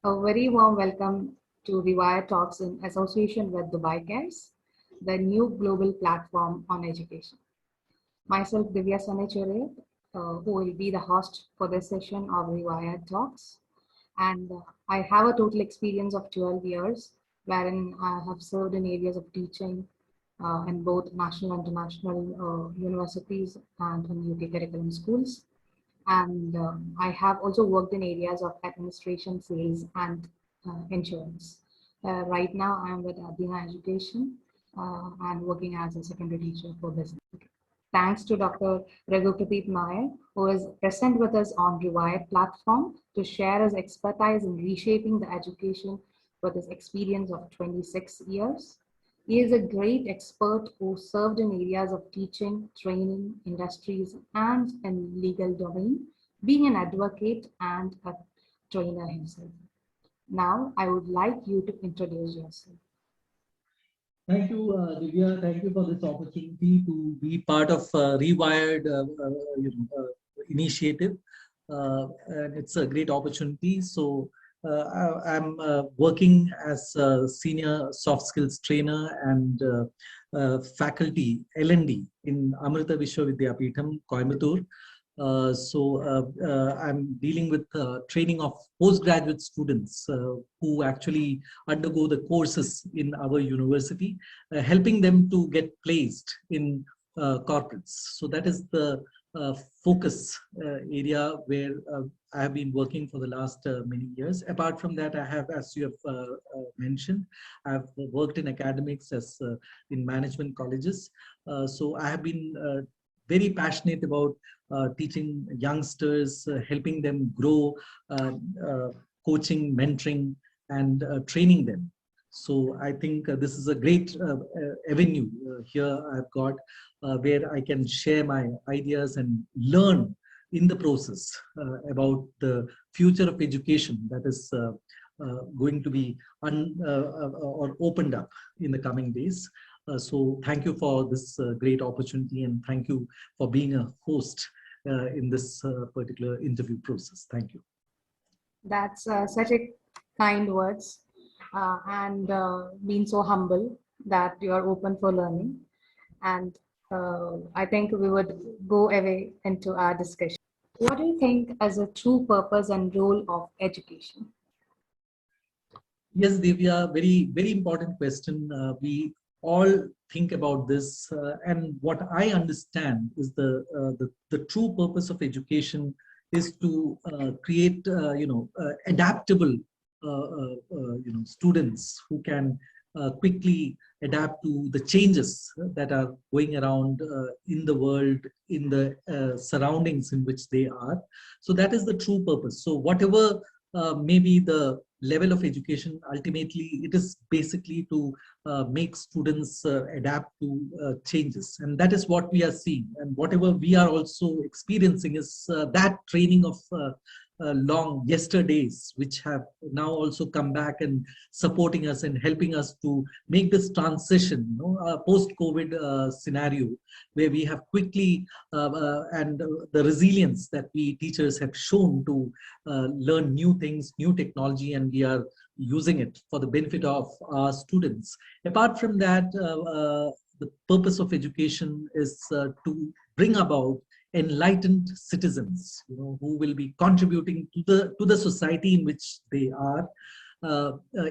A very warm welcome to Rewire Talks in association with Dubai Cares, the new global platform on education. Myself, Divya Sanechere, who will be the host for this session of Rewire Talks. And I have a total experience of 12 years, wherein I have served in areas of teaching in both national and international universities and in UK curriculum schools. And I have also worked in areas of administration, sales, and insurance. Right now, I'm with Adina Education and working as a secondary teacher for business. Thanks to Dr. Raghu Pradeep Nair, who is present with us on Rewire platform to share his expertise in reshaping the education with his experience of 26 years. He is a great expert who served in areas of teaching, training, industries, and in legal domain, being an advocate and a trainer himself. Now, I would like you to introduce yourself. Thank you, Divya. Thank you for this opportunity to be part of Rewired initiative. And it's a great opportunity. So I'm working as a senior soft skills trainer and faculty L&D in Amrita Vishwa Vidyapeetham, Coimbatore. I'm dealing with training of postgraduate students who actually undergo the courses in our university, helping them to get placed in corporates. So that is the focus area where I have been working for the last many years. Apart from that, I have, as you have mentioned, I've worked in academics as in management colleges. So I have been very passionate about teaching youngsters, helping them grow, coaching, mentoring, and training them. So I think this is a great avenue here I've got where I can share my ideas and learn in the process about the future of education that is going to be or opened up in the coming days. So thank you for this great opportunity, and thank you for being a host in this particular interview process. Thank you. That's such a kind words and being so humble that you are open for learning. And I think we would go away into our discussion. What do you think as a true purpose and role of education? Yes, Divya, very important question. We all think about this, and what I understand is the true purpose of education is to create adaptable students who can quickly adapt to the changes that are going around in the world, in the surroundings in which they are. So that is the true purpose. So whatever maybe the level of education, ultimately it is basically to make students adapt to changes, and that is what we are seeing, and whatever we are also experiencing is that training of long yesterdays, which have now also come back and supporting us and helping us to make this transition, post-COVID scenario, where we have quickly and the resilience that we teachers have shown to learn new things, new technology, and we are using it for the benefit of our students. Apart from that, the purpose of education is to bring about enlightened citizens, who will be contributing to the society in which they are,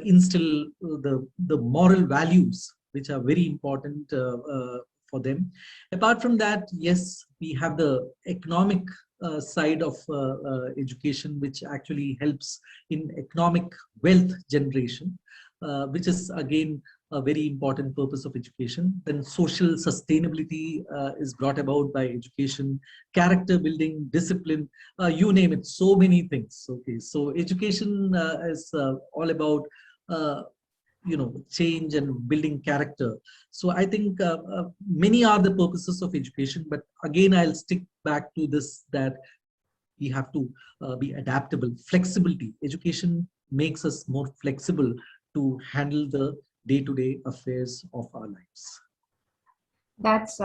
instill the moral values which are very important for them. Apart from that, yes, we have the economic side of education, which actually helps in economic wealth generation, which is again a very important purpose of education. Then social sustainability is brought about by education, character building, discipline, you name it, so many things. Okay, so education is all about change and building character. So I think many are the purposes of education, but again I'll stick back to this, that we have to be adaptable. Flexibility, education makes us more flexible to handle the day-to-day affairs of our lives. That's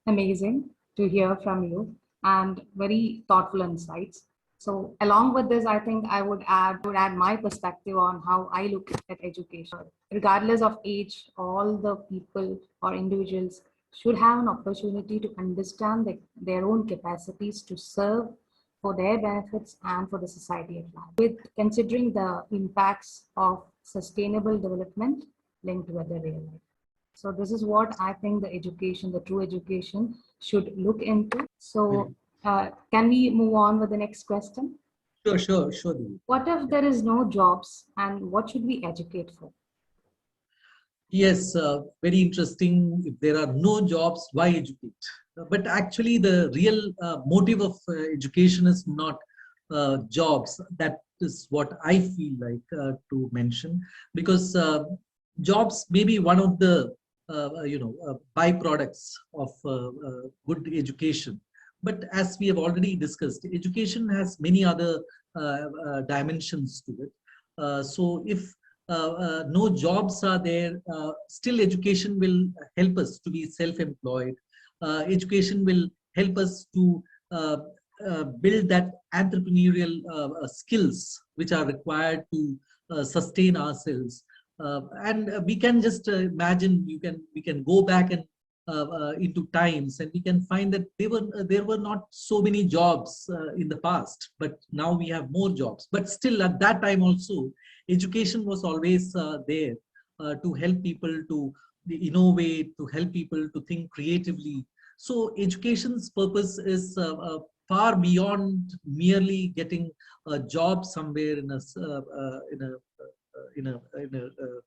amazing to hear from you, and very thoughtful insights. So along with this, I think I would add my perspective on how I look at education. Regardless of age, all the people or individuals should have an opportunity to understand their own capacities to serve for their benefits and for the society at large, with considering the impacts of sustainable development linked with the real life. So this is what I think the true education should look into. So can we move on with the next question? Sure. Devi. What if there is no jobs and what should we educate for? Yes, very interesting. If there are no jobs, why educate? But actually, the real motive of education is not jobs. That is what I feel like to mention, because jobs may be one of the byproducts of good education. But as we have already discussed, education has many other dimensions to it. So if no jobs are there, still education will help us to be self-employed. Education will help us to build that entrepreneurial skills which are required to sustain ourselves. And we can just imagine, we can go back and into times, and we can find that there were not so many jobs in the past, but now we have more jobs. But still, at that time also, education was always there to help people to innovate, to help people to think creatively. So education's purpose is far beyond merely getting a job somewhere in a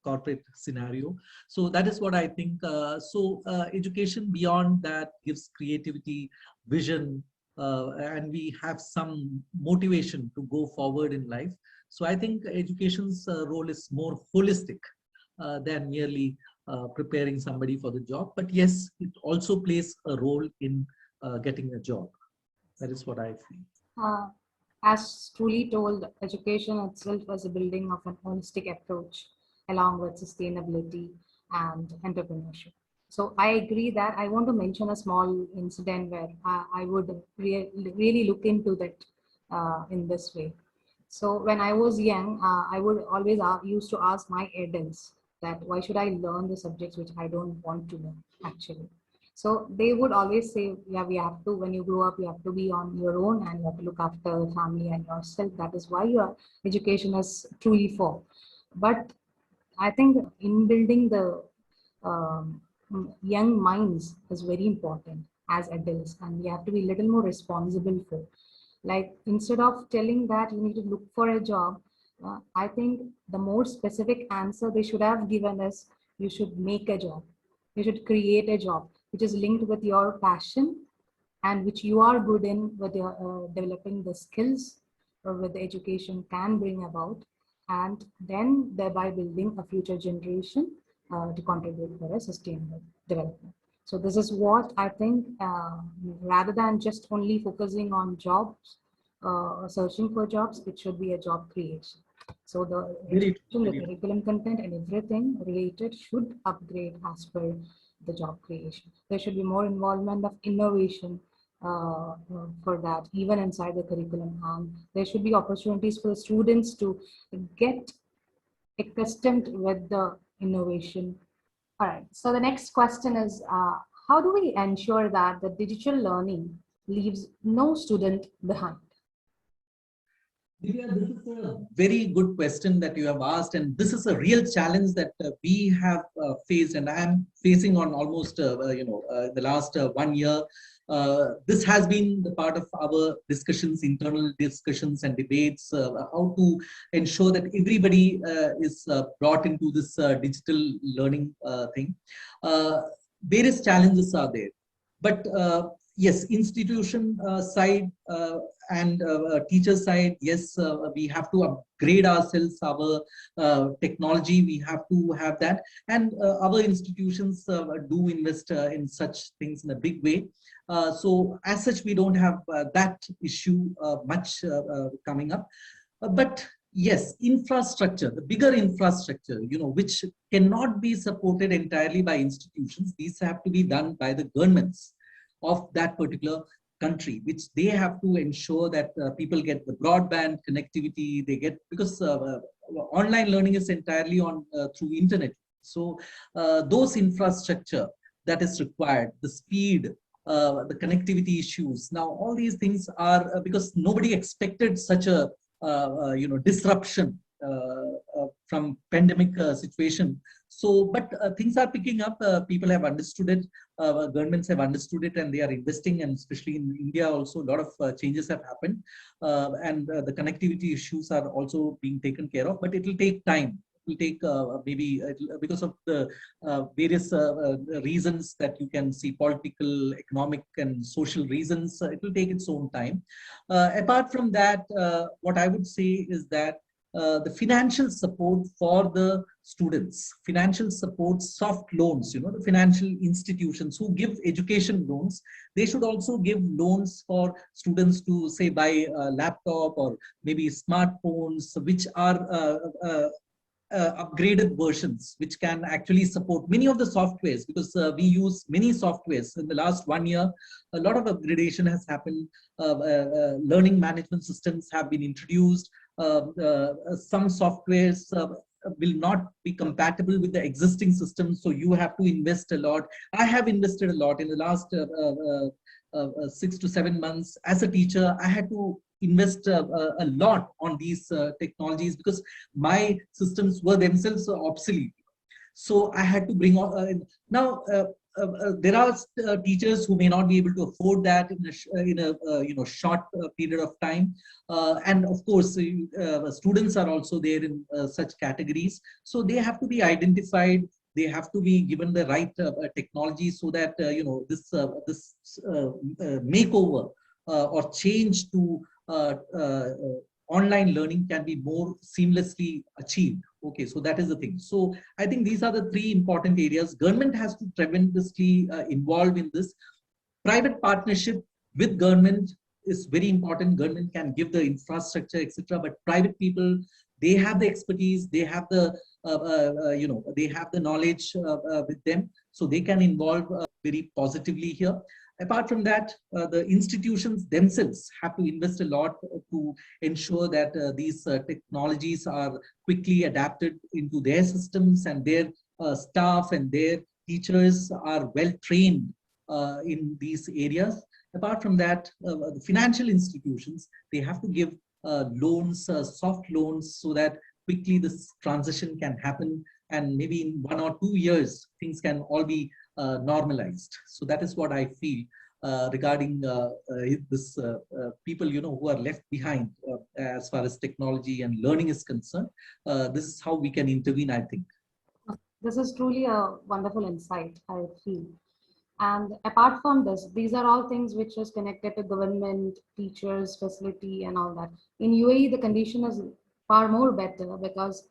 corporate scenario. So that is what I think. Education beyond that gives creativity, vision, and we have some motivation to go forward in life. So I think education's role is more holistic than merely preparing somebody for the job. But yes, it also plays a role in getting a job. That is what I feel. As truly told, education itself is a building of an holistic approach along with sustainability and entrepreneurship. So I agree that I want to mention a small incident where I would really look into that in this way. So when I was young, I would always used to ask my adults that why should I learn the subjects which I don't want to learn actually. So they would always say, yeah, we have to, when you grow up, you have to be on your own and you have to look after family and yourself. That is why your education is truly for. But I think in building the um, young minds is very important as adults, and we have to be a little more responsible for. Like instead of telling that you need to look for a job, I think the more specific answer they should have given is you should make a job. You should create a job which is linked with your passion and which you are good in, with your developing the skills with the education can bring about, and then thereby building a future generation to contribute for a sustainable development. So this is what I think, rather than just only focusing on jobs, searching for jobs, it should be a job creation. So the curriculum content and everything related should upgrade as per the job creation. There should be more involvement of innovation for that, even inside the curriculum. And there should be opportunities for students to get accustomed with the innovation. All right. So the next question is, how do we ensure that the digital learning leaves no student behind? Divya, this is a very good question that you have asked, and this is a real challenge that we have faced, and I am facing on almost the last 1 year. This has been the part of our discussions, internal discussions and debates, how to ensure that everybody is brought into this digital learning thing. Various challenges are there, but yes, institution side and teacher side, yes, we have to upgrade ourselves, our technology, we have to have that. And our institutions do invest in such things in a big way. So as such, we don't have that issue much coming up. But yes, infrastructure, the bigger infrastructure, which cannot be supported entirely by institutions, these have to be done by the governments of that particular country, which they have to ensure that people get the broadband connectivity, they get, because online learning is entirely on through internet. So those infrastructure that is required, the speed, the connectivity issues. Now, all these things are because nobody expected such a disruption from pandemic situation. So, but things are picking up. People have understood it. Governments have understood it, and they are investing. And especially in India, also a lot of changes have happened, and the connectivity issues are also being taken care of. But it will take time. It will take maybe because of the various reasons that you can see, political, economic, and social reasons. It will take its own time. Apart from that, what I would say is that the financial support for the students, financial support, soft loans, the financial institutions who give education loans, they should also give loans for students to say buy a laptop or maybe smartphones, which are upgraded versions, which can actually support many of the softwares, because we use many softwares. In the last 1 year, a lot of upgradation has happened. Learning management systems have been introduced. Some softwares will not be compatible with the existing systems, so you have to invest a lot. I have invested a lot in the last 6 to 7 months. As a teacher, I had to invest a lot on these technologies because my systems were themselves obsolete. So I had to bring on now. There are teachers who may not be able to afford that in a short period of time, and of course students are also there in such categories. So they have to be identified. They have to be given the right technology, so that this makeover or change to online learning can be more seamlessly achieved. Okay, so that is the thing. So I think these are the three important areas. Government has to tremendously involve in this. Private partnership with government is very important. Government can give the infrastructure, etc. But private people, they have the expertise, they have the they have the knowledge with them, so they can involve very positively here. Apart from that, the institutions themselves have to invest a lot to ensure that these technologies are quickly adapted into their systems, and their staff and their teachers are well trained in these areas. Apart from that, the financial institutions, they have to give loans, soft loans, so that quickly this transition can happen, and maybe in 1 or 2 years, things can all be normalized. So that is what I feel regarding this people, who are left behind as far as technology and learning is concerned. This is how we can intervene, I think. This is truly a wonderful insight, I feel. And apart from this, these are all things which is connected to government, teachers, facility, and all that. In UAE, the condition is far more better because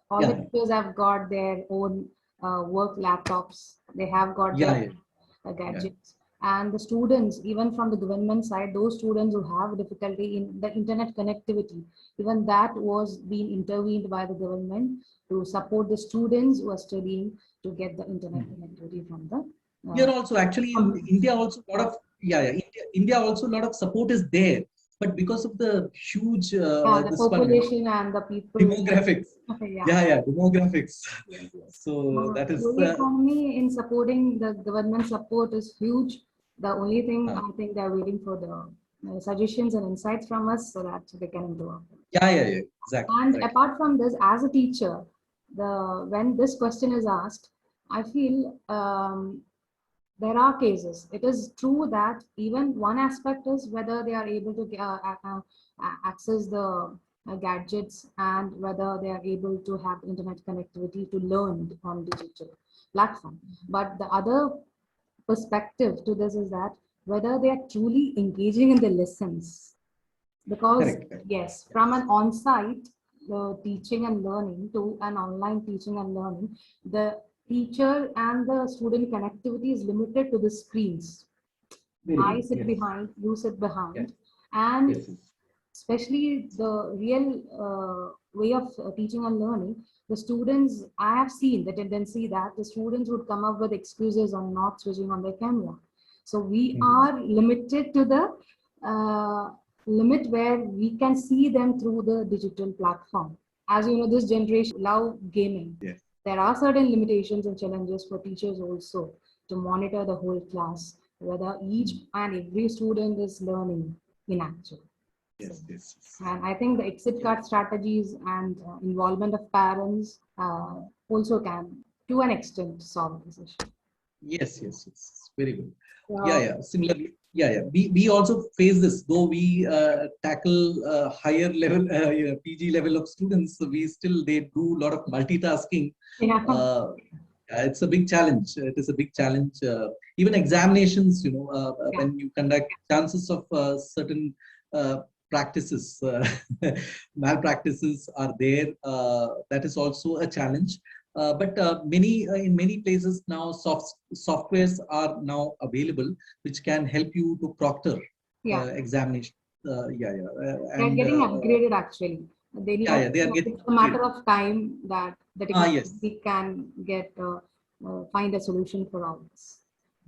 all the teachers have got their own work laptops. They have got their gadgets. And the students, even from the government side, those students who have difficulty in the internet connectivity, even that was being intervened by the government to support the students who are studying to get the internet connectivity from the here also, actually, in India also a lot of India also a lot of support is there, but because of the huge the population and the people demographics, demographics. Yes. So that is the economy in supporting the government support is huge. The only thing I think they're waiting for the suggestions and insights from us so that they can improve. Exactly. And apart from this, as a teacher, when this question is asked, I feel there are cases. It is true that even one aspect is whether they are able to access the gadgets and whether they are able to have internet connectivity to learn on digital platform. But the other perspective to this is that whether they are truly engaging in the lessons. Because yes, from an on-site teaching and learning to an online teaching and learning, the teacher and the student connectivity is limited to the screens. I sit behind, you sit behind, and especially the real way of teaching and learning, the students, I have seen the tendency that the students would come up with excuses on not switching on their camera. So we are limited to the limit where we can see them through the digital platform. As you know, this generation love gaming. Yes. There are certain limitations and challenges for teachers also to monitor the whole class, whether each and every student is learning in actual. Yes, yes. And I think the exit card strategies and involvement of parents also can, to an extent, solve this issue. Yes, yes, yes. Very good. So, Yeah. Similarly, yeah. We also face this, though we tackle higher level, PG level of students. So they do a lot of multitasking. yeah. It's a big challenge. It is a big challenge. Even examinations, when you conduct, chances of certain practices, malpractices are there. That is also a challenge. But in many places now, softwares are now available which can help you to proctor Yeah. examination. They're getting upgraded actually. They need they are getting it's a matter of time that the yes. technology can get find a solution for all this.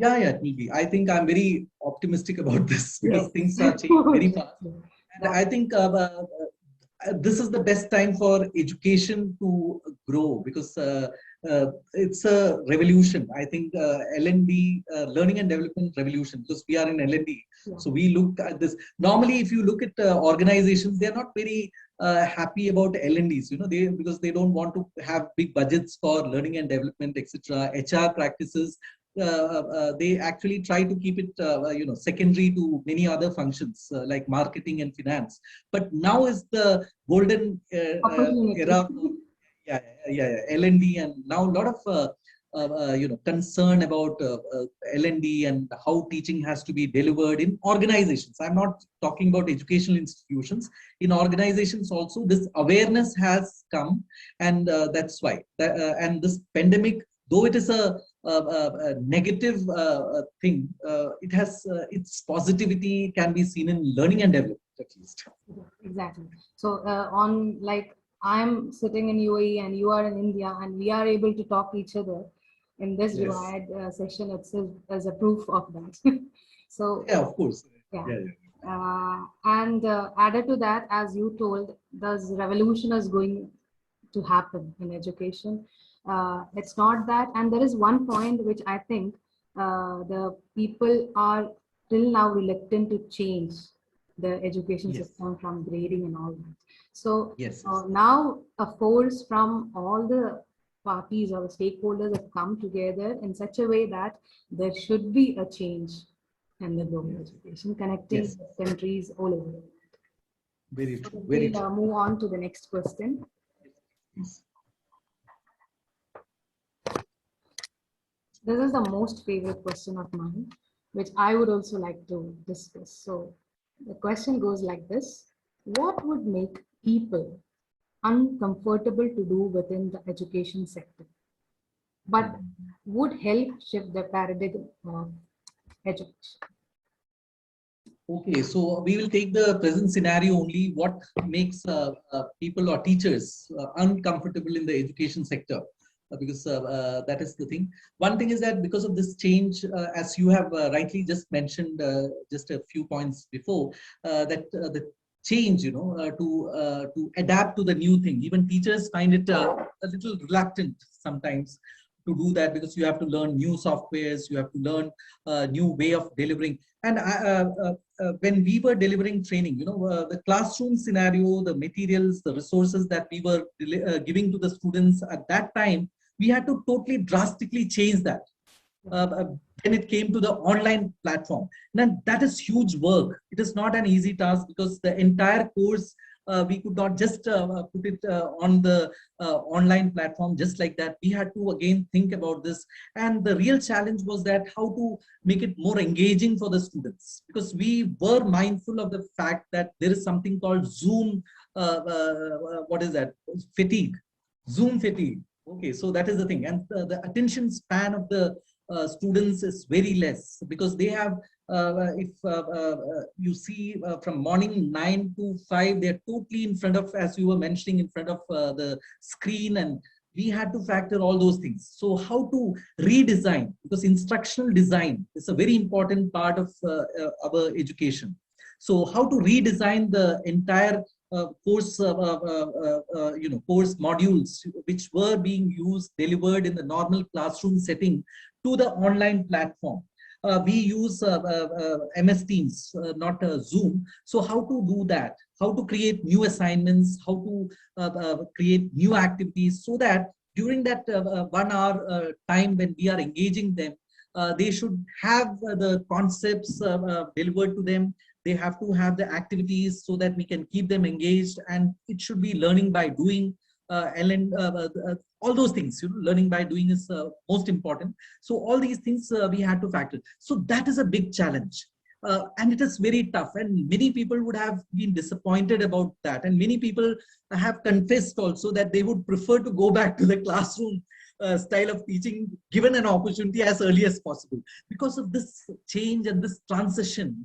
Yeah, it will be. I think I'm very optimistic about this because Yes. things are changing very fast. And Yeah. I think this is the best time for education to grow because it's a revolution. I think L&D, learning and development revolution, because we are in L&D. Yeah. So we look at this. Normally, if you look at organizations, they're not very happy about L&Ds, because they don't want to have big budgets for learning and development, etc. HR practices. They actually try to keep it, secondary to many other functions like marketing and finance. But now is the golden era. L&D, and now a lot of concern about L&D and how teaching has to be delivered in organizations. I'm not talking about educational institutions. In organizations also, this awareness has come, and that's why. And this pandemic, though it is a negative thing, it has its positivity can be seen in learning and development at least. Exactly. So I'm sitting in UAE and you are in India, and we are able to talk each other in this Yes. Riwayat session itself as a proof of that. So yeah, of course. Yeah. Yeah. And added to that, as you told, this revolution is going to happen in education. It's not that, and there is one point which I think the people are till now reluctant to change the education Yes. system from grading and all that. So Yes. now a force from all the parties or the stakeholders have come together in such a way that there should be a change in the global education, connecting Yes. countries all over the world. Very true. We'll move on to the next question. Yes. This is the most favorite question of mine, which I would also like to discuss. So the question goes like this: what would make people uncomfortable to do within the education sector, but would help shift the paradigm of education? Okay, so we will take the present scenario only. What makes people or teachers uncomfortable in the education sector? Because that is the thing. One thing is that because of this change, as you have rightly just mentioned just a few points before, that the change, to adapt to the new thing. Even teachers find it a little reluctant sometimes to do that, because you have to learn new softwares, you have to learn a new way of delivering. And when we were delivering training, the classroom scenario, the materials, the resources that we were giving to the students at that time, we had to totally drastically change that when it came to the online platform. Now, that is huge work. It is not an easy task, because the entire course, we could not just put it on the online platform just like that. We had to again think about this. And the real challenge was that how to make it more engaging for the students, because we were mindful of the fact that there is something called Zoom, what is that? Fatigue, Zoom fatigue. Okay, so that is the thing. And the attention span of the students is very less, because they have, if you see from morning 9 to 5, they're totally in front of, as you were mentioning, in front of the screen, and we had to factor all those things. So how to redesign, because instructional design is a very important part of our education. So how to redesign the entire course, course modules which were being used, delivered in the normal classroom setting to the online platform. We use MS Teams, not Zoom. So how to do that? How to create new assignments? How to create new activities so that during that 1 hour time when we are engaging them, they should have the concepts delivered to them. They have to have the activities so that we can keep them engaged, and it should be learning by doing. All those things, learning by doing is most important. So all these things we had to factor. So that is a big challenge. And it is very tough, and many people would have been disappointed about that, and many people have confessed also that they would prefer to go back to the classroom style of teaching given an opportunity as early as possible, because of this change and this transition,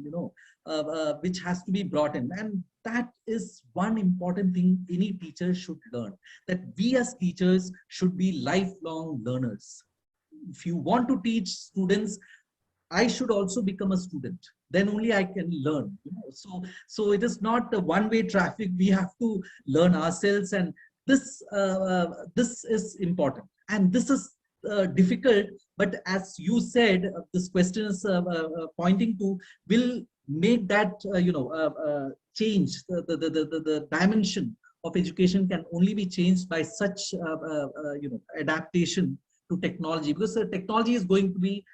which has to be brought in. And that is one important thing any teacher should learn, that we as teachers should be lifelong learners. If you want to teach students, I should also become a student. Then only I can learn. So it is not a one-way traffic. We have to learn ourselves, and this is important, and this is difficult. But as you said, this question is pointing to will make that change. The dimension of education can only be changed by such adaptation to technology, because the technology is going to be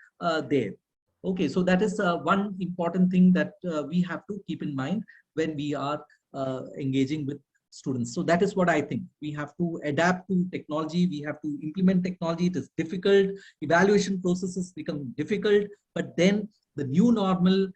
there. Okay, so that is one important thing that we have to keep in mind when we are engaging with students. So that is what I think. We have to adapt to technology. We have to implement technology. It is difficult. Evaluation processes become difficult, but then the new normal,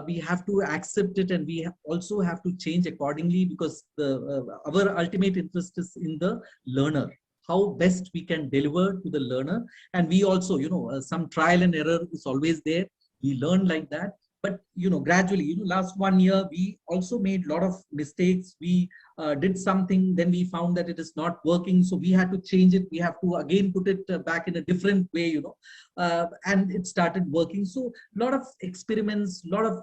we have to accept it, and we also have to change accordingly, because our ultimate interest is in the learner, how best we can deliver to the learner. And we also, some trial and error is always there. We learn like that, but gradually, last 1 year we also made a lot of mistakes. We did something, then we found that it is not working, so we had to change it. We have to again put it back in a different way, and it started working. So a lot of experiments, a lot of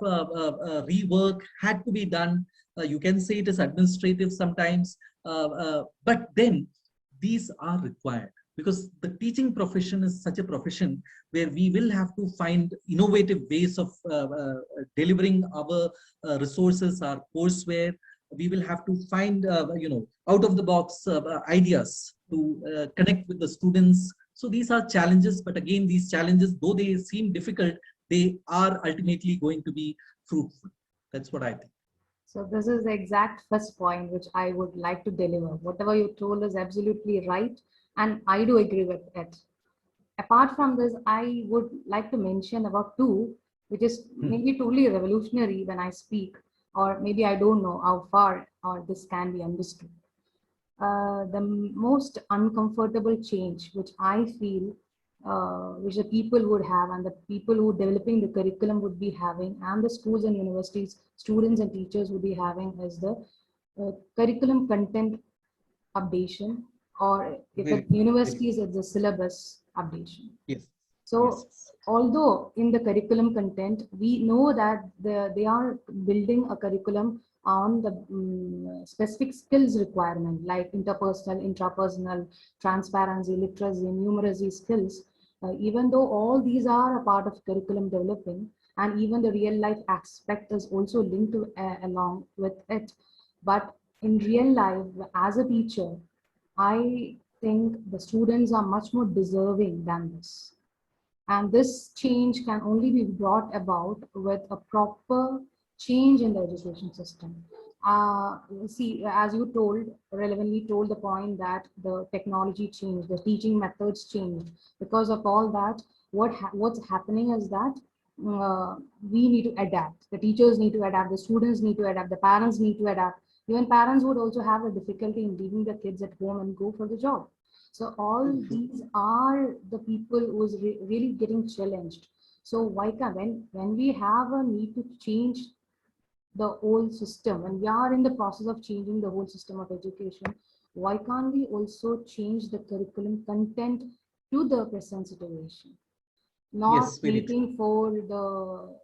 rework had to be done. You can say it is administrative sometimes, but then these are required, because the teaching profession is such a profession where we will have to find innovative ways of delivering our resources, our courseware. We will have to find, out of the box ideas to connect with the students. So these are challenges, but again, these challenges, though they seem difficult, they are ultimately going to be fruitful. That's what I think. So this is the exact first point which I would like to deliver. Whatever you told is absolutely right, and I do agree with it. Apart from this, I would like to mention about two, which is maybe totally revolutionary when I speak, or maybe I don't know how far or this can be understood. The most uncomfortable change which I feel, which the people would have, and the people who developing the curriculum would be having, and the schools and universities, students and teachers would be having, is the curriculum content updation, or if at universities, it's the syllabus updation. Yes. So yes. Although in the curriculum content, we know that they are building a curriculum on the specific skills requirement, like interpersonal, intrapersonal, transparency, literacy, numeracy skills. Even though all these are a part of curriculum developing, and even the real life aspect is also linked to along with it. But in real life, as a teacher, I think the students are much more deserving than this. And this change can only be brought about with a proper change in the education system. See, as you told, relevantly told the point that the technology changed, the teaching methods changed. Because of all that, what's happening is that we need to adapt. The teachers need to adapt, the students need to adapt, the parents need to adapt. Even parents would also have a difficulty in leaving the kids at home and go for the job. So all these are the people who's really getting challenged. So why can't, when we have a need to change the whole system, and we are in the process of changing the whole system of education, why can't we also change the curriculum content to the present situation? Not Yes, very true. waiting for the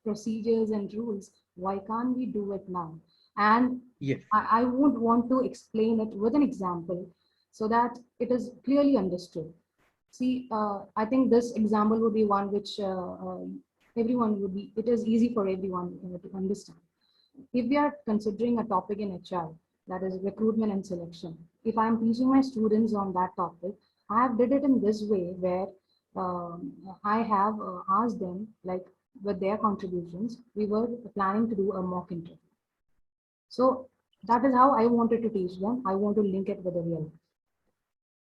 procedures and rules. Why can't we do it now? And Yes. I would want to explain it with an example so that it is clearly understood. See, I think this example would be one which everyone would be, it is easy for everyone to understand. If we are considering a topic in HR, that is recruitment and selection, if I'm teaching my students on that topic, I have did it in this way where I have asked them, like with their contributions, we were planning to do a mock interview. So that is how I wanted to teach them. I want to link it with the real life,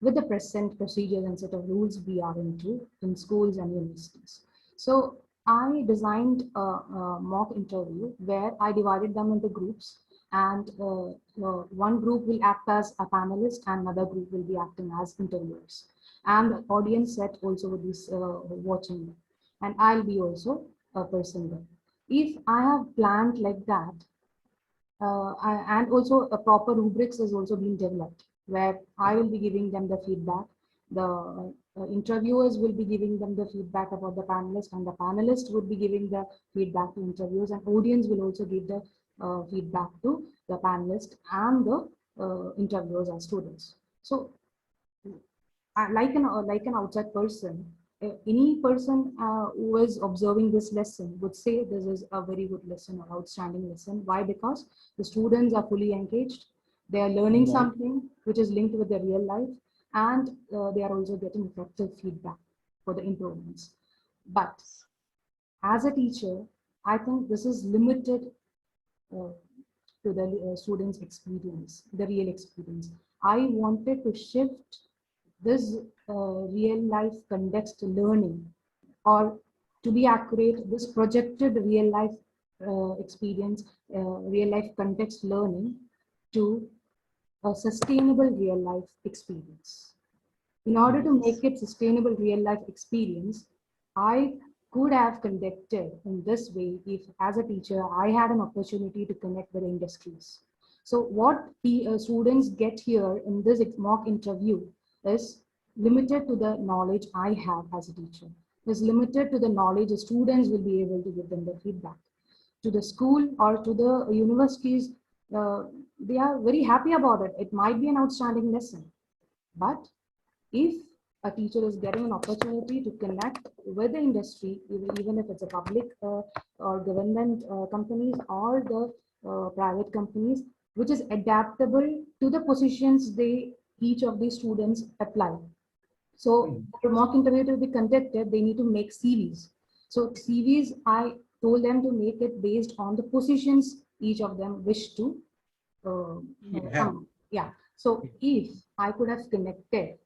with the present procedures and set of rules we are into in schools and universities. So I designed a mock interview where I divided them into groups, and one group will act as a panelist and another group will be acting as interviewers. And the audience set also will be watching them. And I'll be also a person there. If I have planned like that, and also a proper rubrics is also being developed where I will be giving them the feedback. The interviewers will be giving them the feedback about the panelists, and the panelists would be giving the feedback to interviews, and audience will also give the feedback to the panelists and the interviewers and students. So like an outside person, any person who is observing this lesson would say this is a very good lesson or outstanding lesson. Why? Because the students are fully engaged, they are learning Right. something which is linked with their real life, and they are also getting effective feedback for the improvements. But as a teacher, I think this is limited uh, to the students' experience, the real experience. I wanted to shift this real life context learning, or to be accurate, this projected real life experience, real life context learning to a sustainable real life experience. In order to Yes. make it sustainable real life experience, I could have conducted in this way if as a teacher, I had an opportunity to connect with industries. So what the students get here in this mock interview is limited to the knowledge I have as a teacher. Is limited to the knowledge the students will be able to give them the feedback. To the school or to the universities, they are very happy about it. It might be an outstanding lesson, but if a teacher is getting an opportunity to connect with the industry, even if it's a public or government companies or the private companies, which is adaptable to the positions each of these students apply. So for mock interview to be conducted, they need to make CVs. So CVs, I told them to make it based on the positions each of them wish to Yeah. come. Yeah. So if I could have connected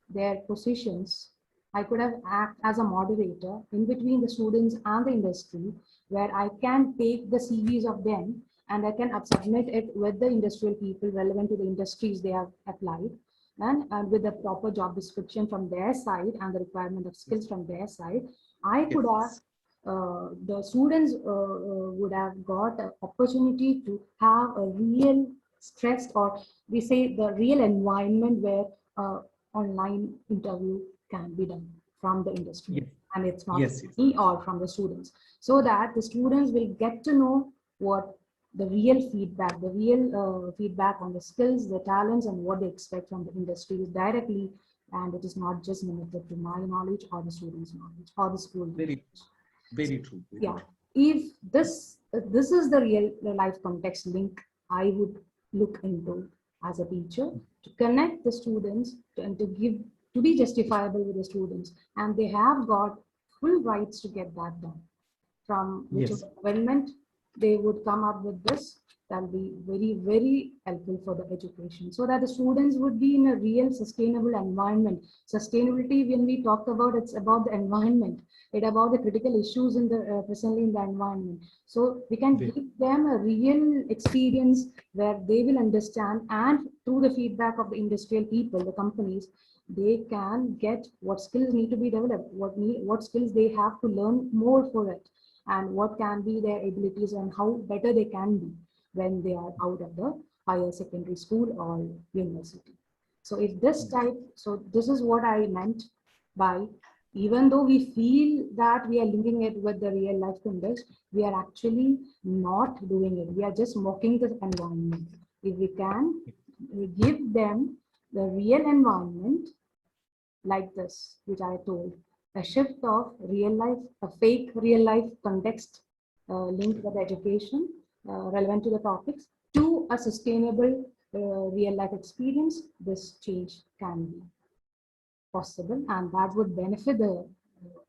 their positions, I could have act as a moderator in between the students and the industry, where I can take the CVs of them and I can submit it with the industrial people relevant to the industries they have applied, and with the proper job description from their side and the requirement of skills from their side. I could have Yes. the students would have got an opportunity to have a real stressed, or we say the real environment where online interview can be done from the industry, Yes. and it's not Yes. Yes. me or from the students, so that the students will get to know what the real feedback, the real feedback on the skills, the talents, and what they expect from the industry directly, and it is not just limited to my knowledge or the students' knowledge or the school knowledge. Very true. Very Yeah, true. if this is the real life context link I would look into as a teacher, to connect the students and to give, to be justifiable with the students, and they have got full rights to get that done from Yes. whichever government they would come up with this. That'll be very, very helpful for the education, so that the students would be in a real sustainable environment. Sustainability, when we talk about, it's about the environment, it about the critical issues in the presently in the environment. So we can Very- give them a real experience where they will understand, and through the feedback of the industrial people, the companies, they can get what skills need to be developed, what skills they have to learn more for it, and what can be their abilities and how better they can be when they are out of the higher secondary school or university. So if this type, so this is what I meant by, even though we feel that we are linking it with the real life context, we are actually not doing it. We are just mocking the environment. If we can give them the real environment like this, which I told, a shift of real life, a fake real life context linked with education relevant to the topics, to a sustainable real life experience, this change can be possible, and that would benefit the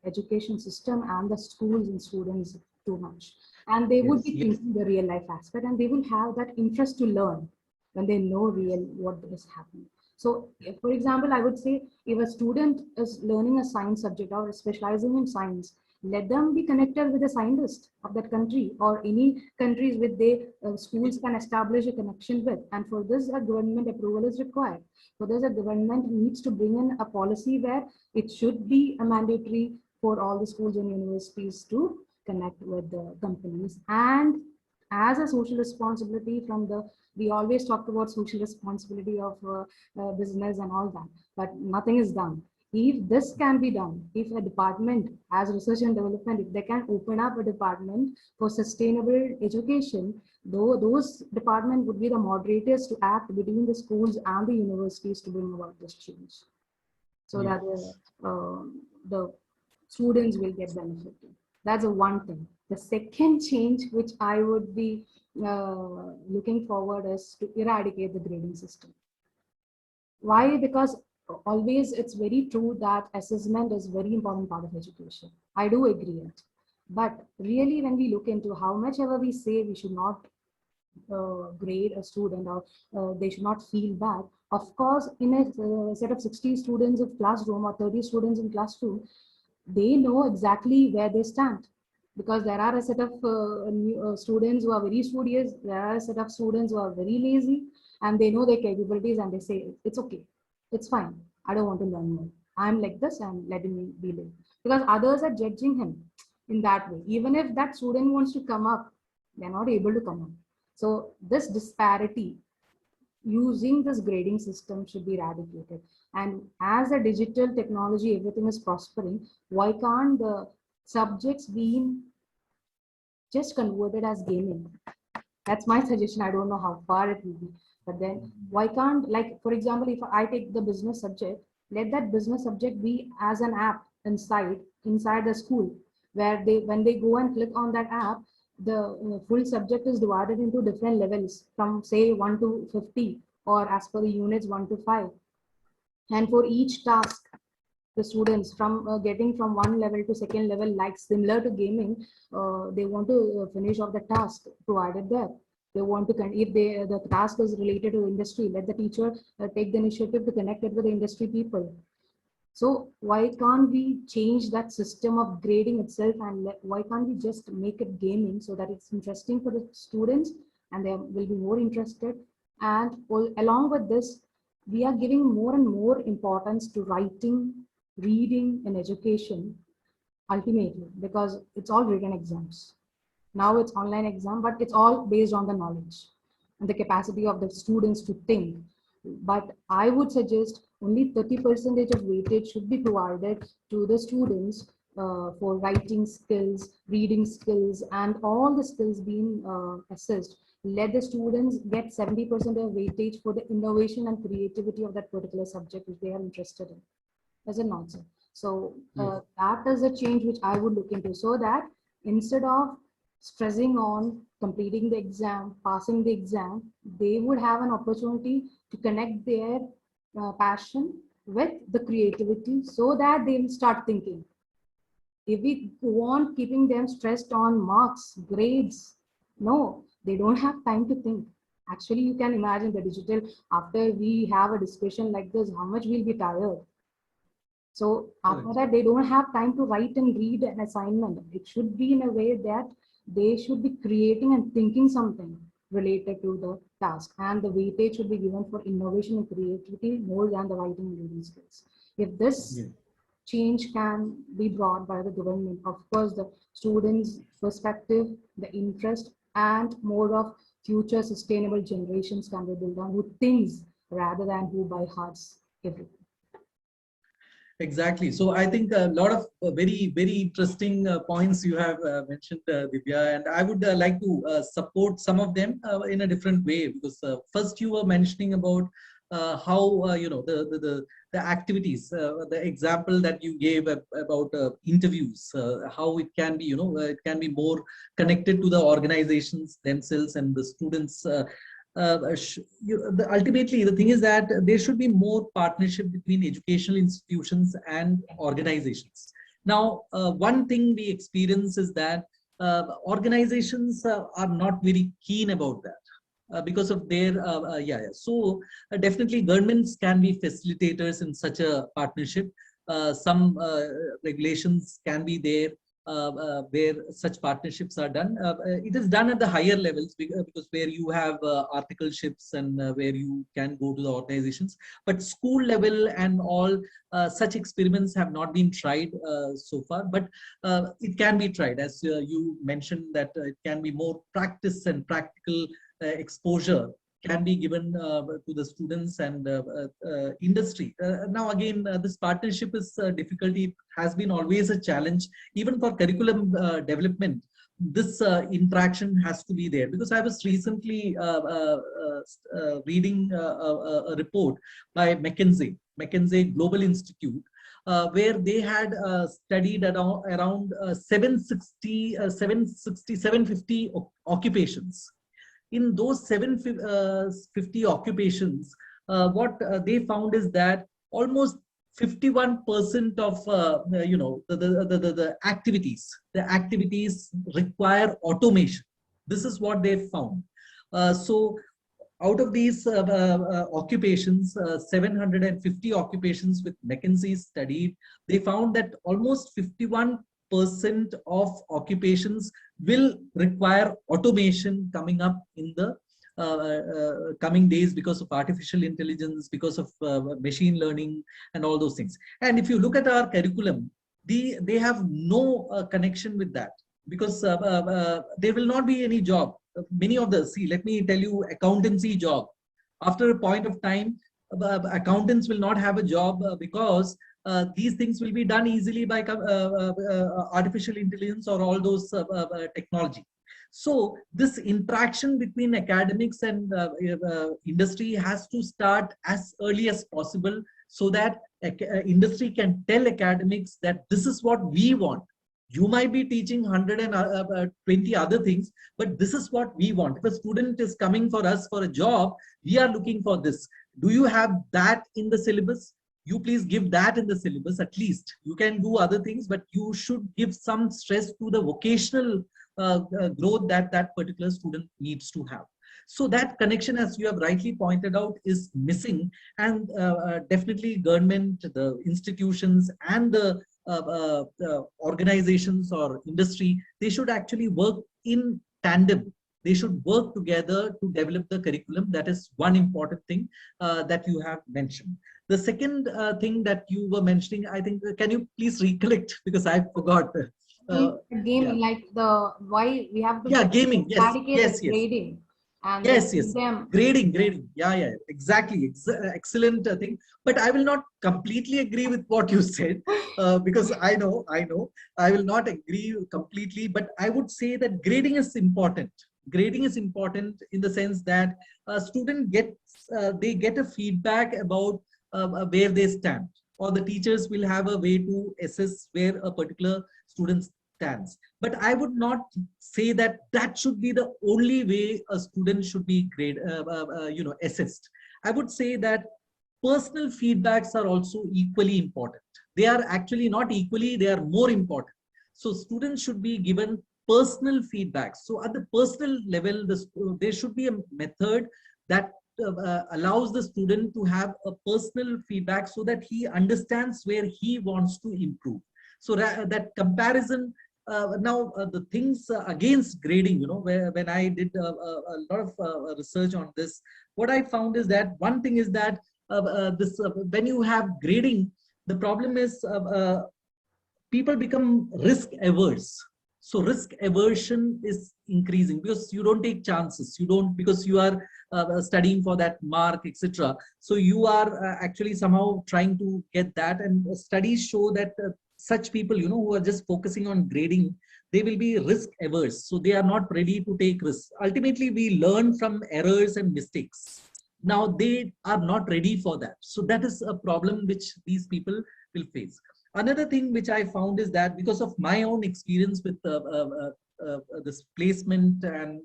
education system and the schools and students too much. And they would be thinking the real life aspect, and they will have that interest to learn when they know real what is happening. So if, for example, I would say if a student is learning a science subject or specializing in science, let them be connected with a scientist of that country or any countries with the schools can establish a connection with. And for this, a government approval is required. For this, a government needs to bring in a policy where it should be a mandatory for all the schools and universities to connect with the companies. And as a social responsibility from the, we always talk about social responsibility of business and all that, but nothing is done. If this can be done, if a department as research and development, if they can open up a department for sustainable education, though those departments would be the moderators to act between the schools and the universities to bring about this change, so that the students will get benefited. That's the one thing. The second change which I would be looking forward is to eradicate the grading system. Why? Because always it's very true that assessment is very important part of education. I do agree it. But really when we look into how much ever we say we should not grade a student or they should not feel bad. Of course, in a set of 60 students in classroom or 30 students in classroom, they know exactly where they stand. Because there are a set of students who are very studious, there are a set of students who are very lazy, and they know their capabilities and they say, it's okay, it's fine, I don't want to learn more. I'm like this and letting me be like. Because others are judging him in that way. Even if that student wants to come up, they're not able to come up. So this disparity using this grading system should be eradicated. And as a digital technology, everything is prospering, why can't the subjects being just converted as gaming? That's my suggestion. I don't know how far it will be, but then why can't, like, for example, if I take the business subject, let that business subject be as an app inside the school, where they, when they go and click on that app, the full subject is divided into different levels from say 1 to 50, or as per the units 1 to 5. And for each task, the students from getting from one level to second level, like similar to gaming, they want to finish off the task provided there. They want to, if the task is related to industry, let the teacher take the initiative to connect it with the industry people. So why can't we change that system of grading itself, and why can't we just make it gaming so that it's interesting for the students and they will be more interested? And along with this, we are giving more and more importance to writing, reading, and education ultimately, because it's all written exams. Now it's online exam, but it's all based on the knowledge and the capacity of the students to think. But I would suggest only 30% of weightage should be provided to the students for writing skills, reading skills, and all the skills being assessed. Let the students get 70% of weightage for the innovation and creativity of that particular subject which they are interested in. As an answer. So that is a change which I would look into, so that instead of stressing on completing the exam, passing the exam, they would have an opportunity to connect their passion with the creativity, so that they will start thinking. If we go on keeping them stressed on marks, grades, no, they don't have time to think. Actually, you can imagine the digital, after we have a discussion like this, how much we'll be tired. So after that, they don't have time to write and read an assignment. It should be in a way that they should be creating and thinking something related to the task. And the weightage should be given for innovation and creativity more than the writing and reading skills. If this change can be brought by the government, of course, the students' perspective, the interest, and more of future sustainable generations can be built on who thinks rather than who by hearts everything. Exactly. So I think a lot of very interesting points you have mentioned, Divya, and I would like to support some of them in a different way, because first you were mentioning about how the activities, the example that you gave about interviews, how it can be, it can be more connected to the organizations themselves and the students. Ultimately, the thing is that there should be more partnership between educational institutions and organizations. Now, one thing we experience is that organizations are not very keen about that. Because of their so definitely governments can be facilitators in such a partnership. Some regulations can be there where such partnerships are done. It is done at the higher levels because where you have articleships and where you can go to the organizations, but school level and all such experiments have not been tried so far, but it can be tried, as you mentioned, that it can be more practice and practical exposure can be given to the students and industry. Now again, this partnership is difficulty has been always a challenge, even for curriculum development. This interaction has to be there, because I was recently reading a report by McKinsey Global Institute, where they had studied around 750 occupations. In those 750 occupations, what they found is that almost 51% of the activities require automation. This is what they found. So out of these occupations, 750 occupations with McKinsey studied, they found that almost 51% of occupations will require automation coming up in the coming days, because of artificial intelligence, because of machine learning and all those things. And if you look at our curriculum, they have no connection with that, because there will not be any job. Many of the, let me tell you, accountancy job, after a point of time, accountants will not have a job because these things will be done easily by artificial intelligence or all those technology. So this interaction between academics and industry has to start as early as possible, so that industry can tell academics that this is what we want. You might be teaching 120 other things, but this is what we want. If a student is coming for us for a job, we are looking for this. Do you have that in the syllabus? You please give that in the syllabus. At least you can do other things, but you should give some stress to the vocational growth that that particular student needs to have. So that connection, as you have rightly pointed out, is missing. And definitely government, the institutions and the organizations or industry, they should actually work in tandem. They should work together to develop the curriculum. That is one important thing that you have mentioned. The second thing that you were mentioning, I think, can you please recollect, because I forgot. Gaming, like the why we have to gaming, yes, grading and grading, exactly, excellent thing. But I will not completely agree with what you said, because I know I will not agree completely, but I would say that grading is important. Grading is important in the sense that a student gets they get a feedback about where they stand, or the teachers will have a way to assess where a particular student stands. But I would not say that that should be the only way a student should be assessed. I would say that personal feedbacks are also equally important. They are actually not equally, they are more important. So students should be given personal feedback. So at the personal level, there should be a method that allows the student to have a personal feedback, so that he understands where he wants to improve. So that comparison, the things against grading, when I did a lot of research on this, what I found is that one thing is that when you have grading, the problem is people become risk averse. So risk aversion is increasing because you don't take chances. You don't, because you are studying for that mark, etc. So you are actually somehow trying to get that. And studies show that such people, who are just focusing on grading, they will be risk averse. So they are not ready to take risks. Ultimately, we learn from errors and mistakes. Now they are not ready for that. So that is a problem which these people will face. Another thing which I found is that because of my own experience with this placement and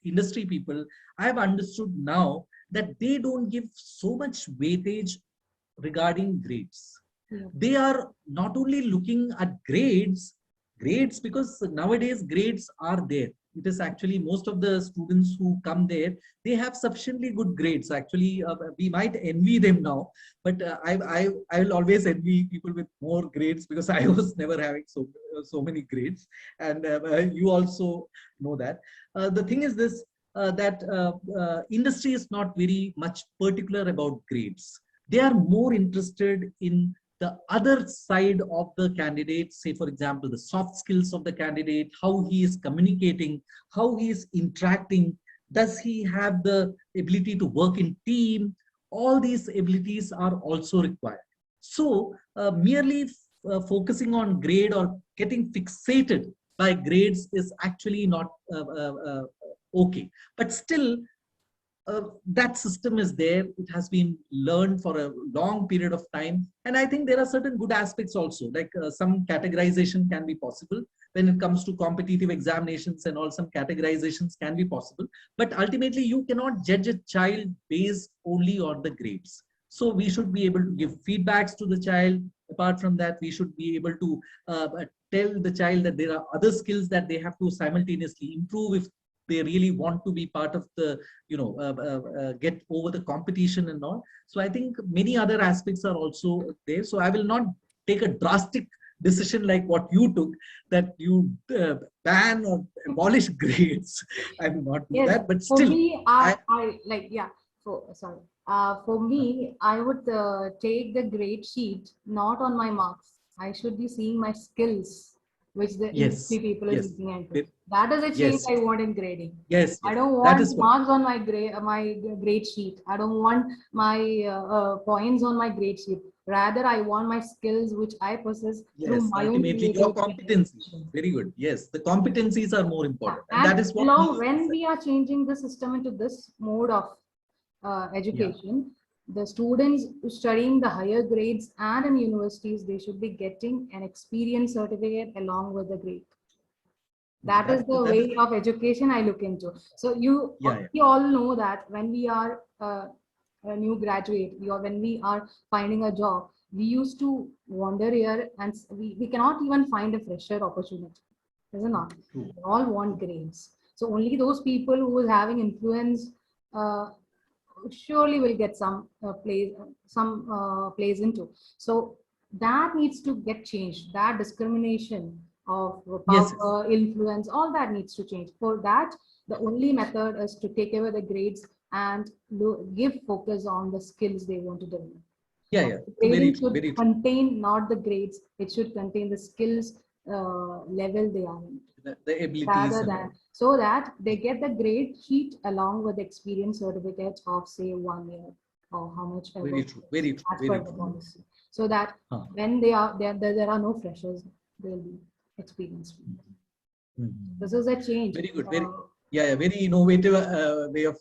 industry people, I have understood now that they don't give so much weightage regarding grades. Yeah. They are not only looking at grades, because nowadays grades are there. It is actually most of the students who come there, they have sufficiently good grades. Actually, we might envy them now, but I will always envy people with more grades, because I was never having so many grades, and you also know that. The thing is this, that industry is not very much particular about grades. They are more interested in the other side of the candidate, say for example, the soft skills of the candidate, how he is communicating, how he is interacting, does he have the ability to work in team? All these abilities are also required. So merely focusing on grade or getting fixated by grades is actually not okay. But still, that system is there. It has been learned for a long period of time. And I think there are certain good aspects also, like some categorization can be possible when it comes to competitive examinations and all. Some categorizations can be possible, but ultimately you cannot judge a child based only on the grades. So we should be able to give feedbacks to the child. Apart from that, we should be able to tell the child that there are other skills that they have to simultaneously improve if they really want to be part of the, get over the competition and all. So I think many other aspects are also there. So I will not take a drastic decision like what you took, that you ban or abolish grades. I will not do Yes, that, but for still. me, I like, yeah, sorry. For me, I would take the grade sheet not on my marks. I should be seeing my skills, which the Yes, industry people is yes, looking into. That is a change yes, I want in grading. yes, I yes. don't That want is what. marks on my grade sheet. I don't want my points on my grade sheet. Rather, I want my skills, which I possess through Yes, my own ultimately your creativity. competency. Very good. Yes, the competencies are more Yeah. important, and that And is what along, we. when we are changing the system into this mode of Yeah. education, the students studying the higher grades and in universities, they should be getting an experience certificate along with the grade. That is the That is. way of education I look into. So Yeah. we all know that when we are a new graduate, when we are finding a job, we used to wander here and we cannot even find a fresher opportunity. Is it not? True. They all want grades. So only those people who is having influence surely will get some plays into. So that needs to get changed. That discrimination of Yes. power, influence, all that needs to change. For that, the only method is to take away the grades and give focus on the skills they want to develop. Yeah. Yeah. Very Grading true. should Very true. contain not the grades, it should contain the skills level they are in. The abilities Rather and than, all. so that they get the grade sheet along with the experience certificate of say 1 year or how much ever Very true. Very true. as per Very the true. policy. So that Huh. when they are there are no freshers, they'll be experienced. Mhm. This is a change. Very good. Very. Yeah. Very innovative way of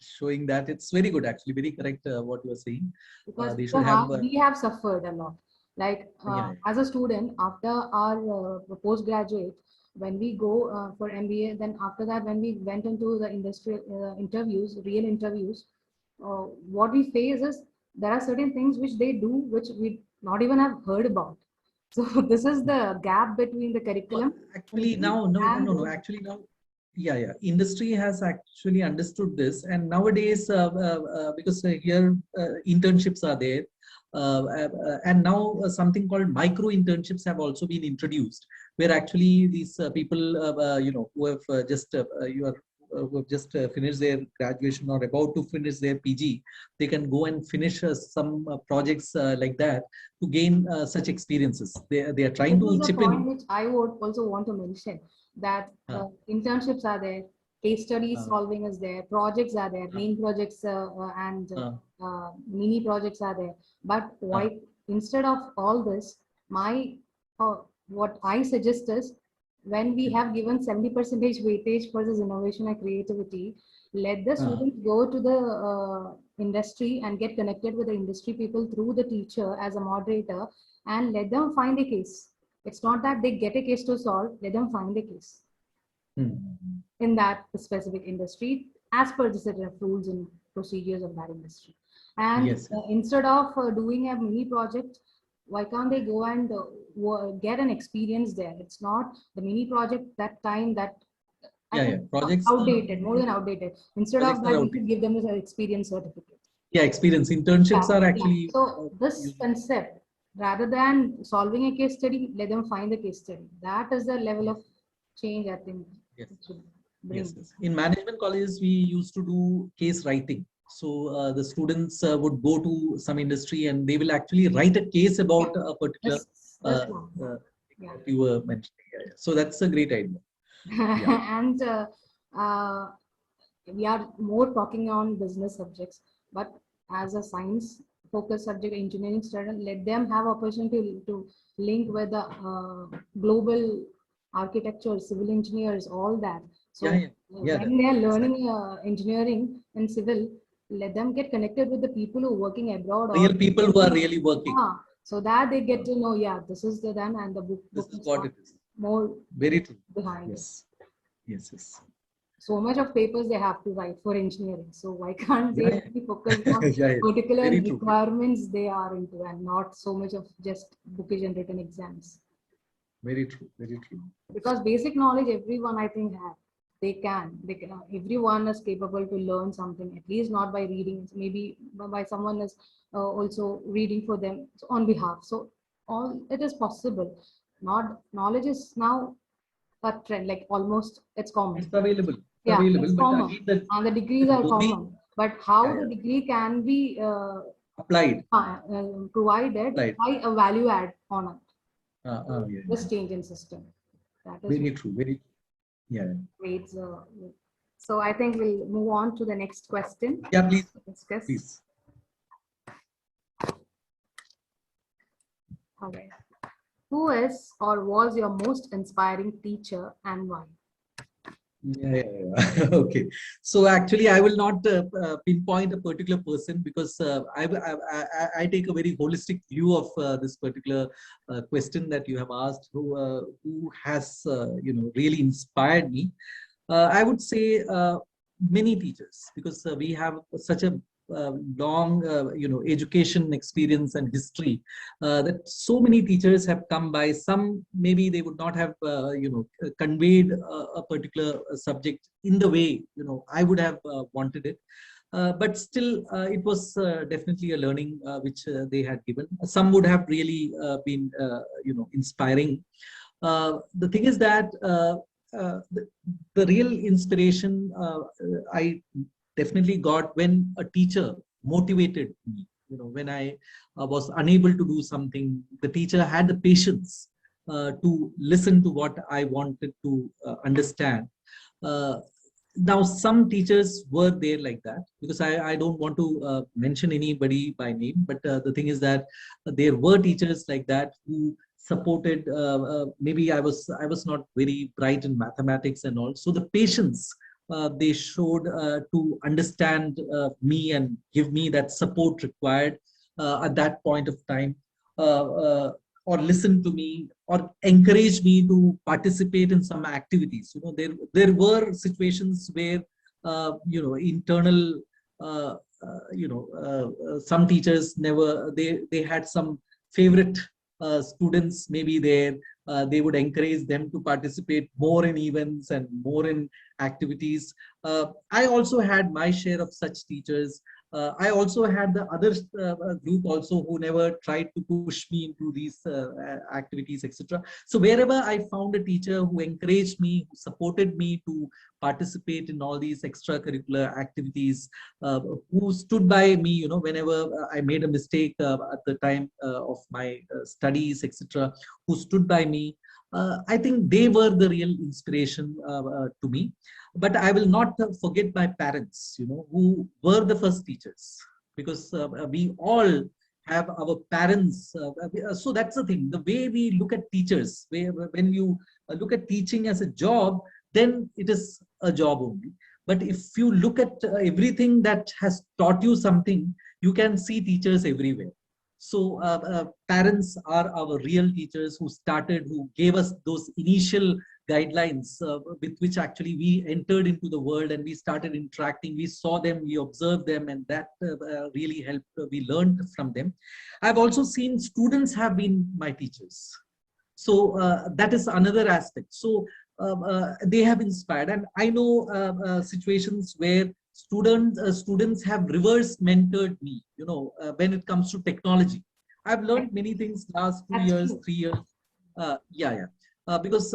showing that. It's very good. Actually, very correct. What you are saying. Because They should have. we have suffered a lot. Like Yeah. as a student, after our postgraduate, when we go for MBA, then after that, when we went into the industrial interviews, real interviews, what we face is there are certain things which they do which we not even have heard about. So this is the gap between the curriculum Actually, now, no. and Actually, now, yeah. Industry has actually understood this, and nowadays, because here internships are there, and now something called micro internships have also been introduced, where actually these people, who have just you are who have just finished their graduation or about to finish their PG, they can go and finish some projects like that to gain such experiences. They are trying This to is the chip point in. which I would also want to mention, that internships are there, case studies solving is there, projects are there, main projects and mini projects are there. But why, instead of all this, my what I suggest is, when we have given 70% weightage for this innovation and creativity, let the students go to the industry and get connected with the industry people through the teacher as a moderator, and let them find a case. It's not that they get a case to solve, let them find a case in that specific industry as per the set of rules and procedures of that industry. And instead of doing a mini project, why can't they go and get an experience there? It's not the mini project that time that projects outdated, more than outdated. Instead of that, we should give them an experience certificate. Experience internships are actually so this concept, rather than solving a case study, let them find the case study. That is the level of change I think it should bring. In management colleges we used to do case writing. So the students would go to some industry and they will actually write a case about a particular that you were mentioning. So that's a great idea. And we are more talking on business subjects, but as a science focused subject, engineering student, let them have opportunity to link with the global architecture, civil engineers, all that. So when they are learning engineering and civil, let them get connected with the people who are working abroad. Real people who are really working. So that they get to know, this is the done, and the book this is what it is. More very true behind yes. So much of papers they have to write for engineering. So why can't they be focused on particular requirements they are into, and not so much of just bookish and written exams? Very true, very true. Because basic knowledge everyone I think have. They can. Everyone is capable to learn something, at least not by reading. Maybe by someone is also reading for them on behalf. So all it is possible. Not knowledge is now a trend, like almost it's common. It's available. It's common. And the degrees are common. But how the degree can be applied, provided by a value add on it. This change in system. That is very true. Very great. So I think we'll move on to the next question. Please. Discuss. Please. Okay. Who is or was your most inspiring teacher and why? Okay. So actually, I will not pinpoint a particular person, because I take a very holistic view of this particular question that you have asked. Who has really inspired me? I would say many teachers, because we have such a long education experience and history that so many teachers have come by. Some maybe they would not have conveyed a particular subject in the way I would have wanted it, but still it was definitely a learning which they had given. Some would have really been inspiring. The thing is that the real inspiration I definitely got when a teacher motivated me. When I was unable to do something, the teacher had the patience to listen to what I wanted to understand. Now, some teachers were there like that, because I don't want to mention anybody by name, but the thing is that there were teachers like that who supported. Maybe I was not very bright in mathematics and all, so the patience they showed to understand me and give me that support required at that point of time, or listen to me, or encourage me to participate in some activities. There were situations where internal some teachers never, they had some favorite students maybe there. They would encourage them to participate more in events and more in activities. I also had my share of such teachers I also had the other group also who never tried to push me into these activities, etc. So wherever I found a teacher who encouraged me, who supported me to participate in all these extracurricular activities, who stood by me, whenever I made a mistake at the time of my studies, etc., who stood by me. I think they were the real inspiration to me. But I will not forget my parents, who were the first teachers, because we all have our parents. So that's the thing. The way we look at teachers, when you look at teaching as a job, then it is a job only. But if you look at everything that has taught you something, you can see teachers everywhere. So parents are our real teachers who gave us those initial guidelines with which actually we entered into the world and we started interacting. We saw them, we observed them, and that really helped. We learned from them. I've also seen students have been my teachers. So that is another aspect. So they have inspired, and I know situations where students have reverse mentored me. When it comes to technology, I've learned many things last 2 years, true. 3 years. Yeah. Because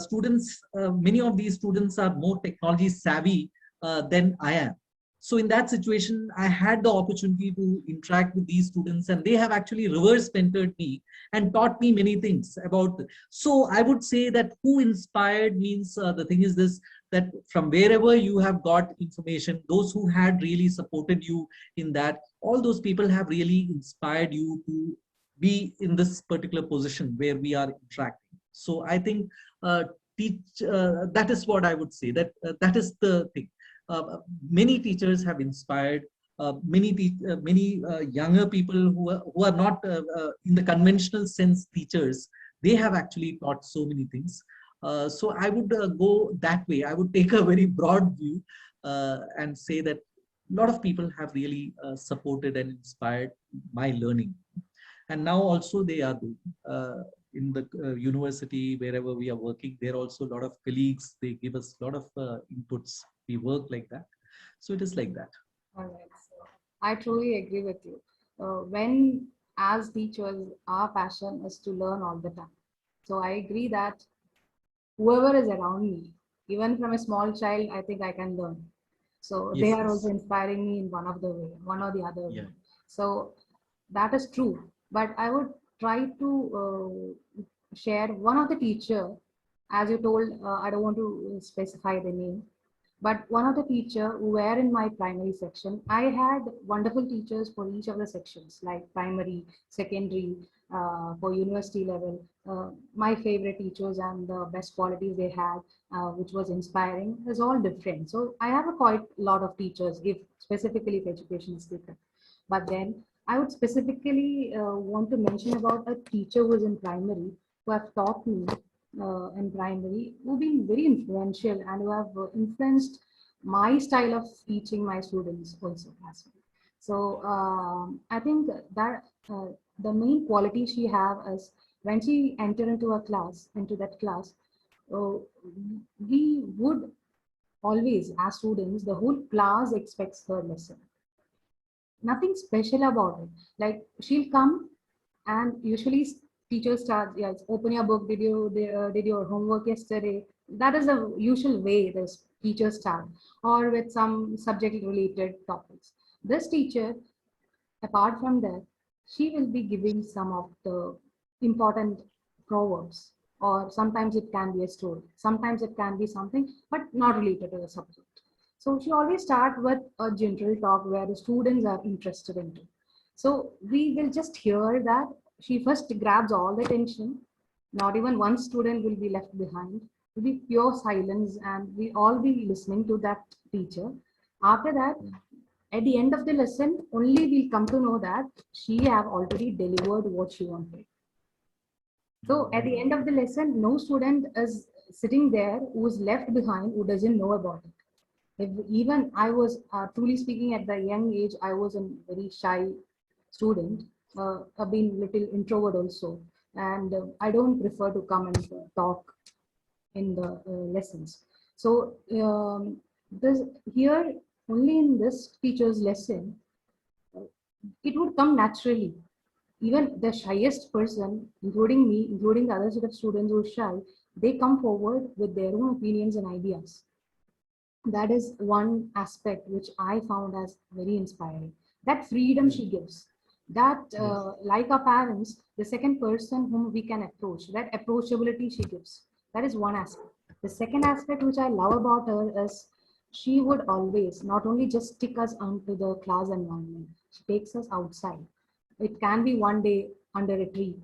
students, many of these students are more technology savvy than I am. So in that situation, I had the opportunity to interact with these students, and they have actually reverse mentored me and taught me many things about. So I would say that who inspired means the thing is this, that from wherever you have got information, those who had really supported you in that, all those people have really inspired you to be in this particular position where we are interacting. So I think that is what I would say, that is the thing. Many teachers have inspired many younger people who are not in the conventional sense teachers. They have actually taught so many things. So I would go that way. I would take a very broad view and say that a lot of people have really supported and inspired my learning. And now also they are doing. In the university, wherever we are working, there are also a lot of colleagues. They give us a lot of inputs. We work like that. So it is like that. All right. So I truly agree with you. When as teachers, our passion is to learn all the time. So I agree that whoever is around me, even from a small child, I think I can learn. So they Yes, are also yes. inspiring me in one or the other way. Yeah. So that is true. But I would try to share one of the teacher, as you told, I don't want to specify the name, but one of the teacher who were in my primary section, I had wonderful teachers for each of the sections, like primary, secondary, for university level. My favorite teachers and the best qualities they had, which was inspiring, is all different. So I have a quite lot of teachers, if specifically if education is different. But then I would specifically want to mention about a teacher who is in primary, who have taught me in primary, who've been very influential and who have influenced my style of teaching my students also as well. So I think that the main quality she have is when she enter into that class, uh, we would always, as students, the whole class expects her lesson. Nothing special about it. Like she'll come and usually teachers start, yes, open your book. Did your homework yesterday? That is the usual way this teachers start, or with some subject related topics. This teacher, apart from that, she will be giving some of the important proverbs, or sometimes it can be a story, sometimes it can be something, but not related to the subject. So she always start with a general talk where the students are interested into. So we will just hear that she first grabs all the attention. Not even one student will be left behind. It will be pure silence, and we all be listening to that teacher. After that, at the end of the lesson, only we'll come to know that she have already delivered what she wanted. So at the end of the lesson, no student is sitting there who is left behind, who doesn't know about it. If even I was truly speaking at the young age, I was a very shy student. I've been little introvert also, and I don't prefer to come and talk in the lessons. So this here only in this teacher's lesson, it would come naturally. Even the shyest person, including me, including the other set of students who are shy, they come forward with their own opinions and ideas. That is one aspect which I found as very inspiring. That freedom she gives. That, like our parents, the second person whom we can approach, that approachability she gives. That is one aspect. The second aspect which I love about her is she would always not only just stick us onto the class environment, she takes us outside. It can be one day under a tree.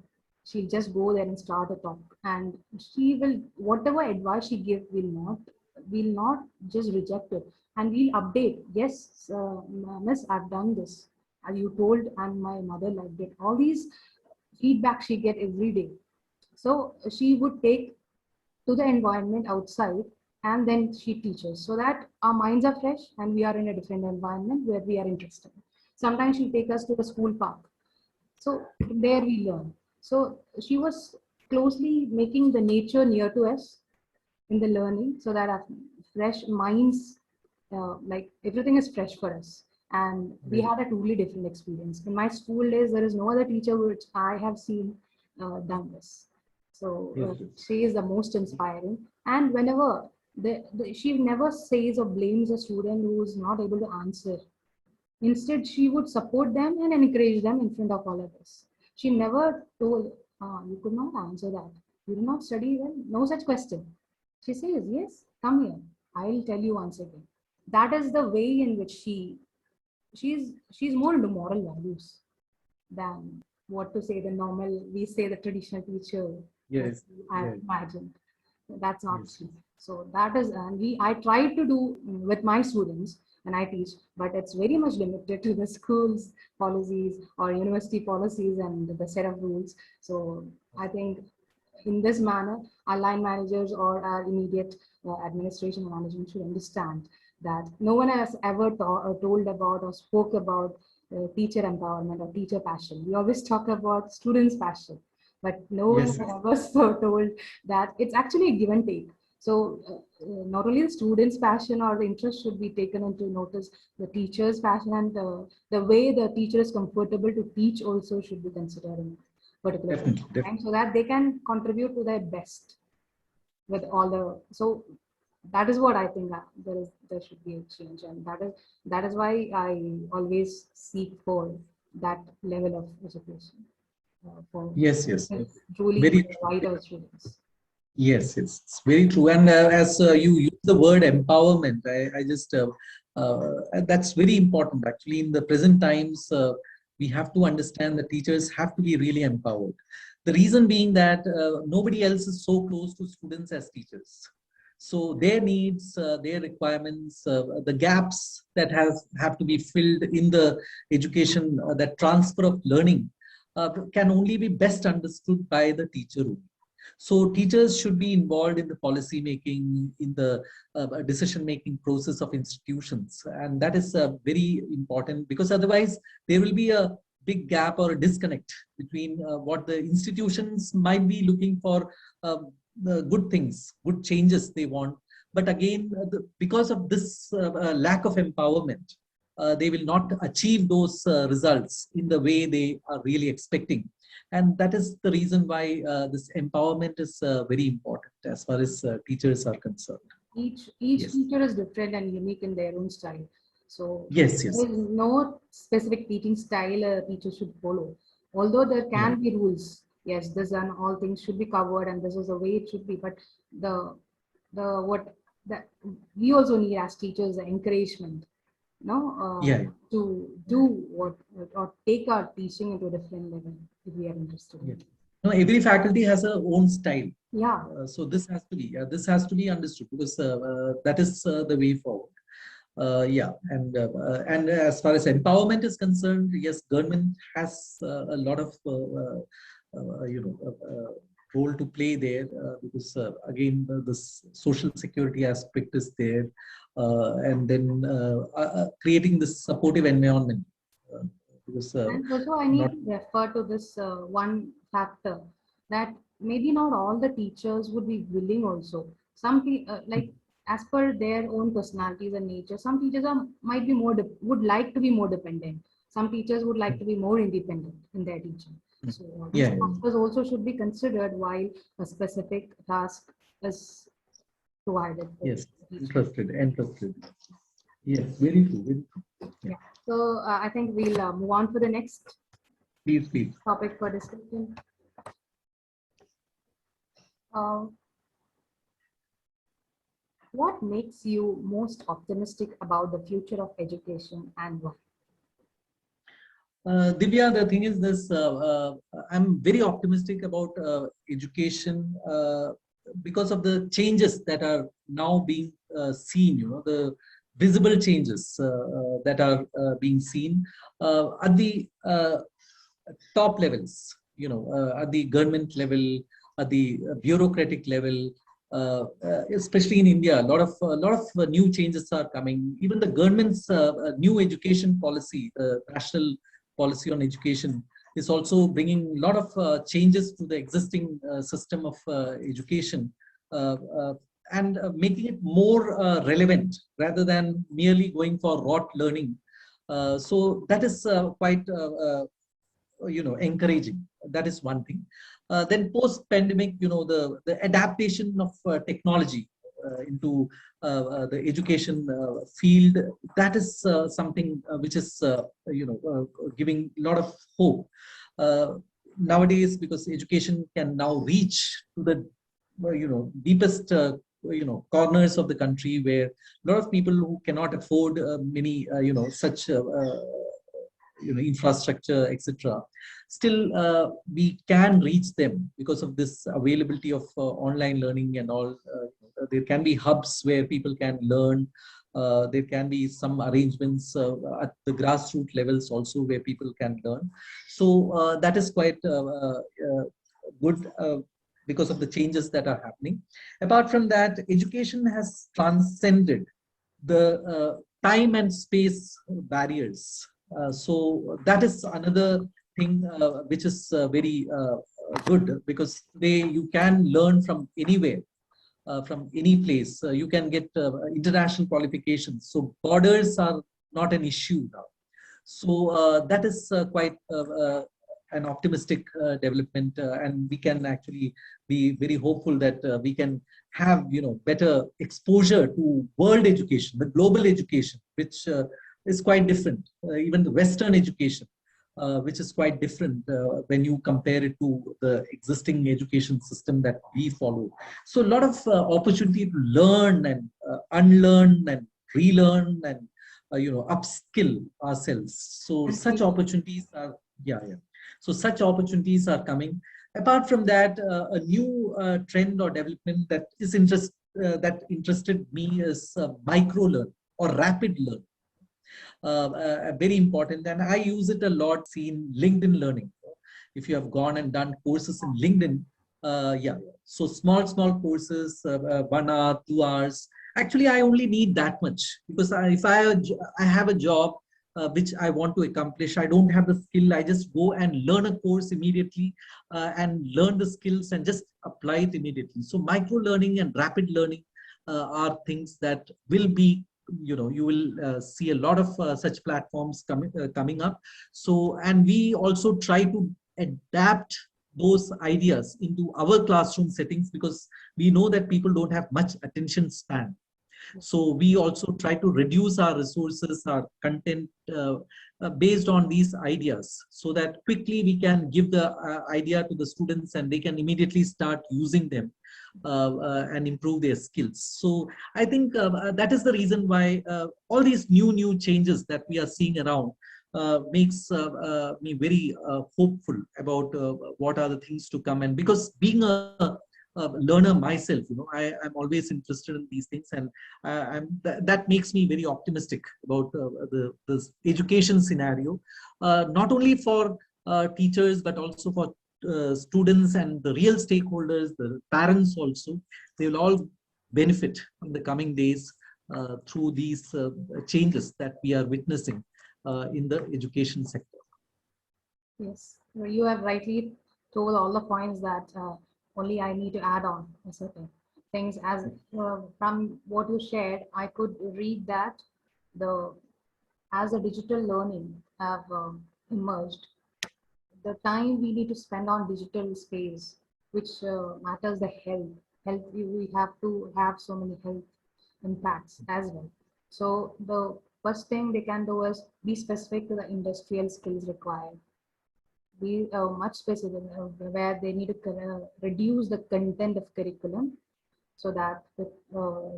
She'll just go there and start a talk. And she will, whatever advice she gives, will not just reject it. And we'll update. Yes, miss, I've done this. As you told, and my mother liked it. All these feedback she get every day. So she would take to the environment outside and then she teaches so that our minds are fresh and we are in a different environment where we are interested. Sometimes she take us to the school park, so there we learn. So she was closely making the nature near to us in the learning so that our fresh minds, like everything is fresh for us. And we had a totally different experience. In my school days, there is no other teacher which I have seen done this. So she is the most inspiring. And whenever she never says or blames a student who is not able to answer. Instead, she would support them and encourage them in front of all others. She never told, you could not answer that. You did not study well. No such question. She says, yes, come here. I'll tell you once again. That is the way in which she's more into moral values than what to say the normal, we say the traditional teacher. Yes. I Yes. imagine. That's not Yes. true. So that is, and I try to do with my students when I teach, but it's very much limited to the school's policies or university policies and the set of rules. So I think in this manner, our line managers or our immediate administration and management should understand that no one has ever told about or spoke about teacher empowerment or teacher passion. We always talk about students' passion, but no one Yes. has ever so told that it's actually a give and take. So not only the students' passion or the interest should be taken into notice, the teacher's passion and the way the teacher is comfortable to teach also should be considered in particular Definitely. time so that they can contribute to their best with all the. So that is what I think there should be a change, and that is why I always seek for that level of education for Yes. Yes. truly Very true. right our students. Yes, it's very true. And as you use the word empowerment, I just that's very important. Actually, in the present times, we have to understand that teachers have to be really empowered. The reason being that nobody else is so close to students as teachers. So their needs, their requirements, the gaps that have to be filled in the education, that transfer of learning, can only be best understood by the teacher only. So teachers should be involved in the policy making, in the decision making process of institutions, and that is very important, because otherwise there will be a big gap or a disconnect between what the institutions might be looking for, the good things, good changes they want, but again because of this lack of empowerment, they will not achieve those results in the way they are really expecting. And that is the reason why this empowerment is very important as far as teachers are concerned. Each Yes. teacher is different and unique in their own style. So Yes. Yes. there is no specific teaching style a teacher should follow. Although there Yeah. can be rules, yes, this and all things should be covered, and this is the way it should be. But the what that we also need as teachers the encouragement, no, Yeah. to do what or take our teaching into a different level if we are interested. Yeah. No, every faculty has a own style. Yeah. So this has to be understood, because that is the way forward. Yeah, and as far as empowerment is concerned, yes, government has a lot of role to play there, because again this social security aspect is there, and then creating this supportive environment, because And also, I need not to refer to this one factor that maybe not all the teachers would be willing also. Like as per their own personalities and nature, some teachers might be would like to be more dependent. some teachers would like to be more independent in their teaching. So these Yeah. factors also should be considered while a specific task is provided. For Yes. each. Interested. Yes, very true. Very true. Yeah. So I think we'll move on to the next Please. topic for discussion. What makes you most optimistic about the future of education and why? Divya, the thing is this, I'm very optimistic about education because of the changes that are now being seen, the visible changes that are being seen at the top levels, at the government level, at the bureaucratic level, especially in India, a lot of new changes are coming. Even the government's new education policy, national policy on education, is also bringing a lot of changes to the existing system of education and making it more relevant rather than merely going for rote learning. So that is quite encouraging. That is one thing. Then post pandemic, the adaptation of technology into the education field, that is something which is giving a lot of hope nowadays, because education can now reach to the deepest corners of the country, where a lot of people who cannot afford many such infrastructure, etc. Still, we can reach them because of this availability of online learning and all. There can be hubs where people can learn. There can be some arrangements at the grassroots levels also where people can learn. So that is quite good because of the changes that are happening. Apart from that, education has transcended the time and space barriers. So that is another thing which is very good, because today you can learn from anywhere, from any place. You can get international qualifications. So borders are not an issue now. So that is quite an optimistic development, and we can actually be very hopeful that we can have better exposure to world education, the global education, which is quite different. Even the Western education, which is quite different when you compare it to the existing education system that we follow. So a lot of opportunity to learn and unlearn and relearn and upskill ourselves. So such opportunities are So such opportunities are coming. Apart from that, a new trend or development that interested me is micro learn or rapid learn. Very important, and I use it a lot. Seen LinkedIn Learning. If you have gone and done courses in LinkedIn, so small courses, 1 hour, 2 hours. Actually, I only need that much, because if I have a job which I want to accomplish, I don't have the skill. I just go and learn a course immediately and learn the skills and just apply it immediately. So micro learning and rapid learning are things that will be, you will see a lot of such platforms coming up. So, and we also try to adapt those ideas into our classroom settings, because we know that people don't have much attention span. So we also try to reduce our resources, our content based on these ideas, so that quickly we can give the idea to the students and they can immediately start using them and improve their skills. So I think that is the reason why all these new changes that we are seeing around makes me very hopeful about what are the things to come. And because being a learner myself, I'm always interested in these things, and that makes me very optimistic about this education scenario, not only for teachers but also for students and the real stakeholders, the parents also. They will all benefit in the coming days through these changes that we are witnessing in the education sector. Yes, you have rightly told all the points that only I need to add on certain things. As from what you shared, I could read that as a digital learning have emerged, the time we need to spend on digital space, which matters the health. Health, we have to have so many health impacts as well. So the first thing they can do is be specific to the industrial skills required. Be much specific where they need to reduce the content of curriculum so that the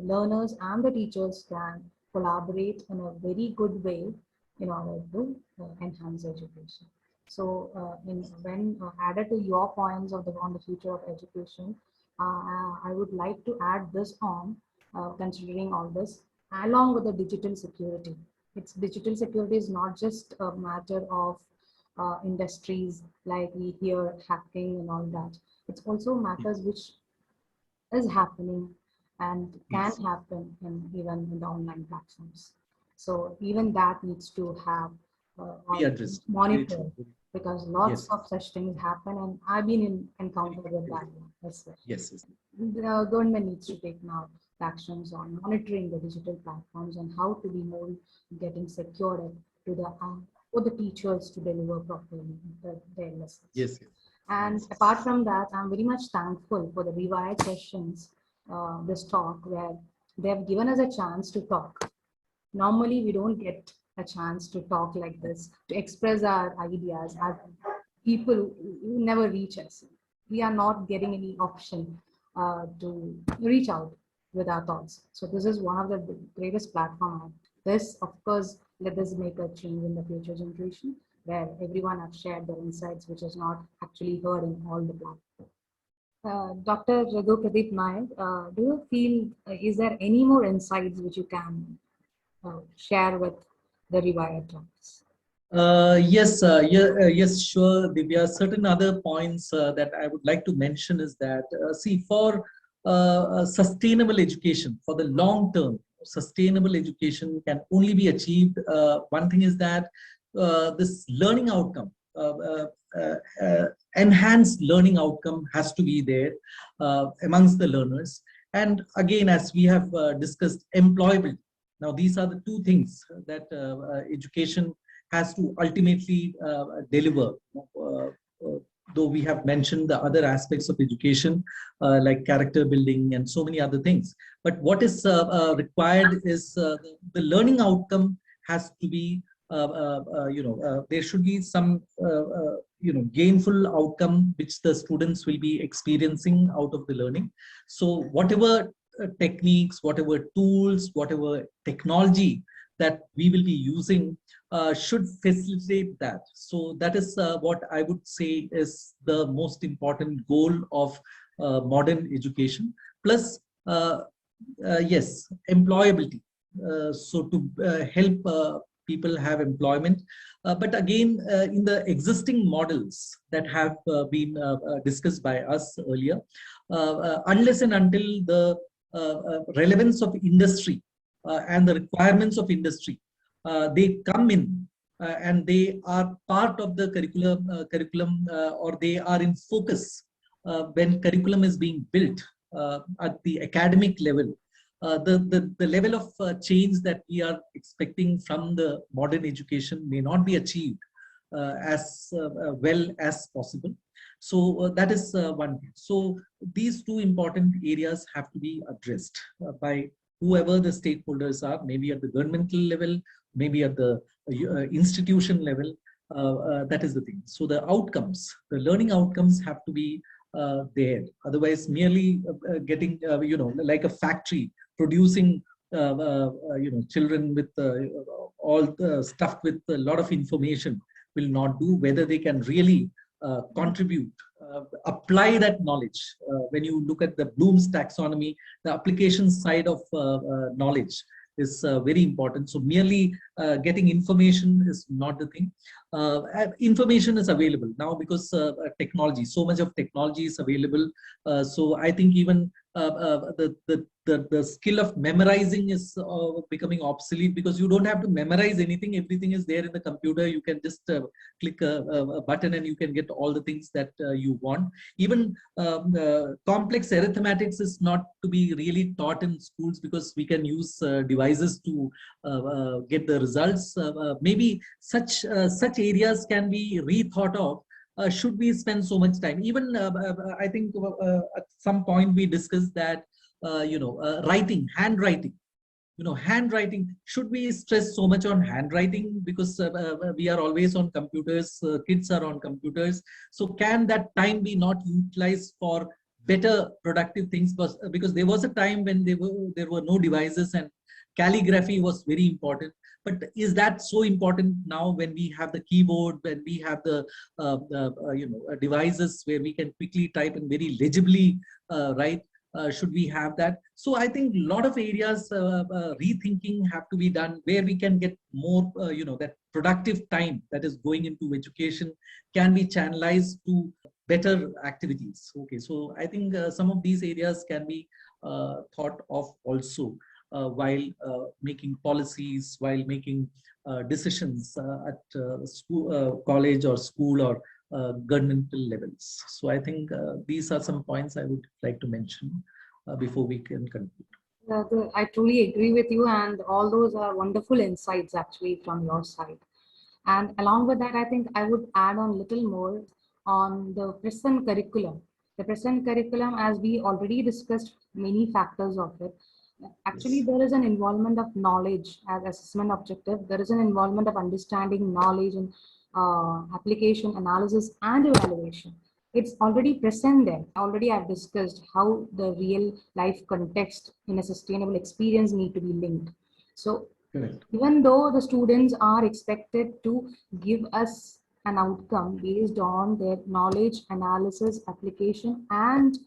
learners and the teachers can collaborate in a very good way in order to enhance education. So when added to your points on the future of education, I would like to add this on, considering all this, along with the digital security. It's digital security is not just a matter of industries like we hear hacking and all that. It's also matters which is happening and can Yes. happen even in the online platforms. So even that needs to have Be addressed. Very monitored, true. because lots Yes. of such things happen, and I've been encountered with that as well. Yes. Yes. The government needs to take now actions on monitoring the digital platforms and how to be more getting secured to the for the teachers to deliver properly their lessons. Yes. And Yes. apart from that, I'm very much thankful for the Rewired sessions, this talk, where they have given us a chance to talk. Normally, we don't get a chance to talk like this, to express our ideas. Our people who never reach us. We are not getting any option to reach out with our thoughts. So this is one of the greatest platform. This, of course, let us make a change in the future generation where everyone have shared their insights, which is not actually heard in all the platforms. Dr. Raghu Pradeep Nayak, do you feel, is there any more insights which you can share with the Rewired talks? Yes, yes, sure, Divya. Certain other points that I would like to mention is that, see, for sustainable education, for the long term, sustainable education can only be achieved. One thing is that this learning outcome, enhanced learning outcome has to be there amongst the learners. And again, as we have discussed, employability. Now, these are the two things that education has to ultimately deliver. Though we have mentioned the other aspects of education, like character building and so many other things. But what is required is the learning outcome has to be, there should be some, gainful outcome which the students will be experiencing out of the learning. So whatever techniques, whatever tools, whatever technology that we will be using should facilitate that. So that is what I would say is the most important goal of modern education. Plus, yes, employability. So to help people have employment. But again, in the existing models that have been discussed by us earlier, unless and until the relevance of industry and the requirements of industry, they come in and they are part of the curriculum or they are in focus when curriculum is being built at the academic level. The level of change that we are expecting from the modern education may not be achieved as well as possible. So that is one thing. So these two important areas have to be addressed by whoever the stakeholders are, maybe at the governmental level, maybe at the institution level. That is the thing. So the outcomes, the learning outcomes have to be there. Otherwise, merely getting, like a factory producing, children with all the stuff with a lot of information will not do. Whether they can really contribute, apply that knowledge. When you look at the Bloom's taxonomy, the application side of knowledge is very important. So merely getting information is not the thing. Information is available now because technology, so much of technology is available. So I think even the skill of memorizing is becoming obsolete, because you don't have to memorize anything. Everything is there in the computer. You can just click a button and you can get all the things that you want. Even complex arithmetics is not to be really taught in schools, because we can use devices to get the results. Maybe such areas can be rethought of. Should we spend so much time? Even I think at some point we discussed that writing, handwriting. Handwriting. Should we stress so much on handwriting, because we are always on computers? Kids are on computers. So can that time be not utilized for better productive things? Because there was a time when there were no devices and calligraphy was very important. But is that so important now, when we have the keyboard, when we have the devices where we can quickly type and very legibly write? Should we have that? So I think a lot of areas rethinking have to be done, where we can get more, that productive time that is going into education can be channelized to better activities. Okay, so I think some of these areas can be thought of also while making policies, while making decisions at school, college or school or governmental levels. So I think these are some points I would like to mention before we can conclude. I truly agree with you, and all those are wonderful insights actually from your side. And along with that, I think I would add on a little more on the present curriculum. The present curriculum, as we already discussed many factors of it, actually Yes. there is an involvement of knowledge as assessment objective. There is an involvement of understanding knowledge and application, analysis, and evaluation. It's already present there. Already I've discussed how the real life context in a sustainable experience need to be linked. So Correct. even though the students are expected to give us an outcome based on their knowledge, analysis, application, and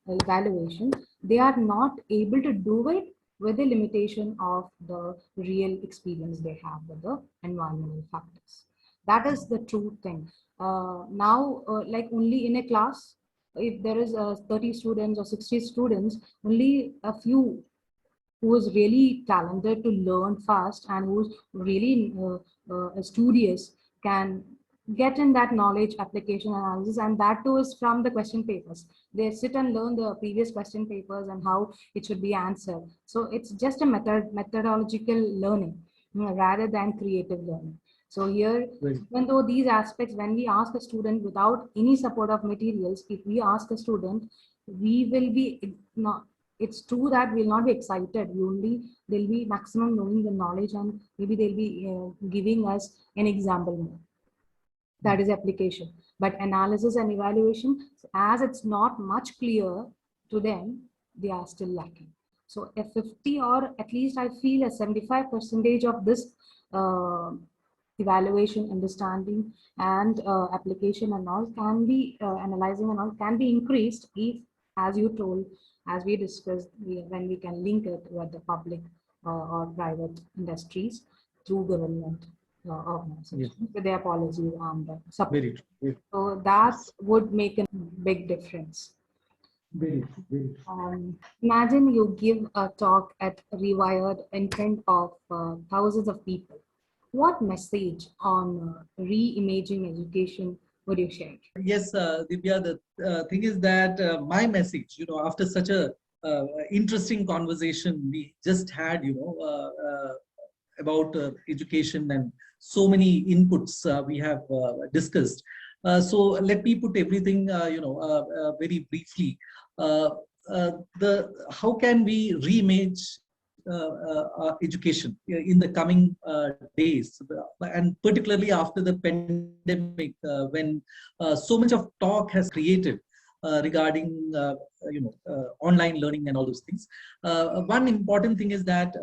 evaluation, they are not able to do it with the limitation of the real experience they have with the environmental factors. That is the true thing. Now, like only in a class, if there is 30 students or 60 students, only a few who is really talented to learn fast and who's really studious can get in that knowledge, application, analysis, and that too is from the question papers. They sit and learn the previous question papers and how it should be answered. So it's just a methodological learning rather than creative learning. So here, Right. even though these aspects, when we ask a student without any support of materials, if we ask a student, we will be not, it's true that we'll not be excited. They'll be maximum knowing the knowledge, and maybe they'll be giving us an example more. That is application. But analysis and evaluation, as it's not much clear to them, they are still lacking. So a 50, or at least I feel a 75% of this evaluation, understanding, and application and all can be analyzing and all can be increased if, as you told, as we discussed, when we can link it with the public or private industries through government organizations with their policies and support. Very true. Very, So that would make a big difference. very true. Very true. Imagine you give a talk at Rewired in front of thousands of people. What message on reimaging education would you share? Yes, Divya, the thing is that my message, after such a interesting conversation we just had, about education and so many inputs we have discussed. So let me put everything, very briefly. How can we reimage education in the coming days, and particularly after the pandemic, when so much of talk has created regarding online learning and all those things. One important thing is that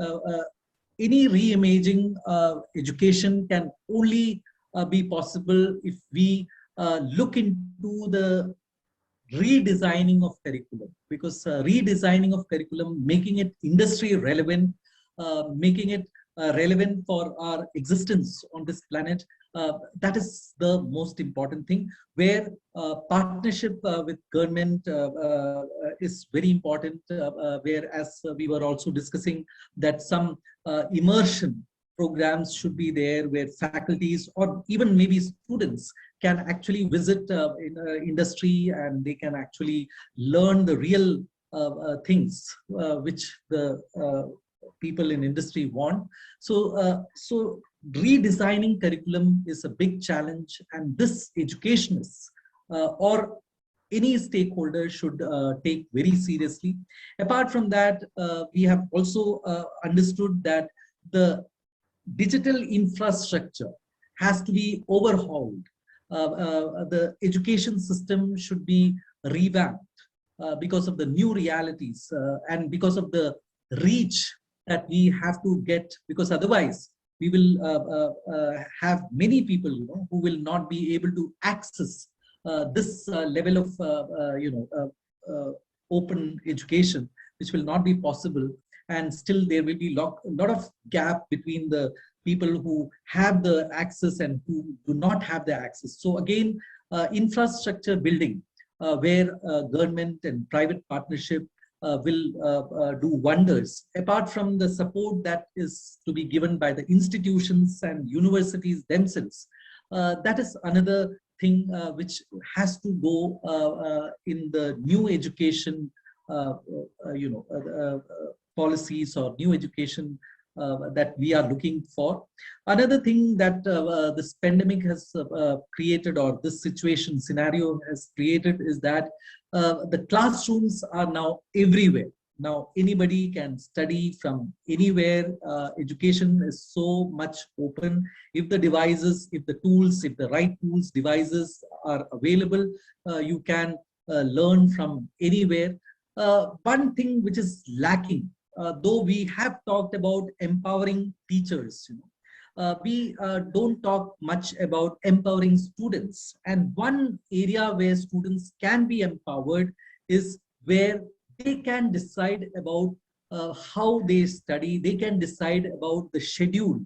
any reimaging education can only be possible if we look into the redesigning of curriculum, because redesigning of curriculum, making it industry relevant, making it relevant for our existence on this planet, That is the most important thing, where partnership with government is very important, whereas we were also discussing that some immersion programs should be there, where faculties or even maybe students can actually visit in industry, and they can actually learn the real things which the people in industry want. So redesigning curriculum is a big challenge, and this educationists or any stakeholder should take very seriously. Apart from that, we have also understood that the digital infrastructure has to be overhauled. The education system should be revamped because of the new realities and because of the reach that we have to get, because otherwise we will have many people, who will not be able to access this level of open education, which will not be possible. And still there will be a lot of gap between the people who have the access and who do not have the access. So again, infrastructure building, where government and private partnership will do wonders. Apart from the support that is to be given by the institutions and universities themselves, that is another thing which has to go in the new education, policies or new education that we are looking for. Another thing that this pandemic has created, or this situation scenario has created, is that the classrooms are now everywhere. Now anybody can study from anywhere. Education is so much open. If the devices, if the tools, if the right tools, devices are available, you can learn from anywhere. One thing which is lacking, though we have talked about empowering teachers, we don't talk much about empowering students. And one area where students can be empowered is where they can decide about how they study. They can decide about the schedule.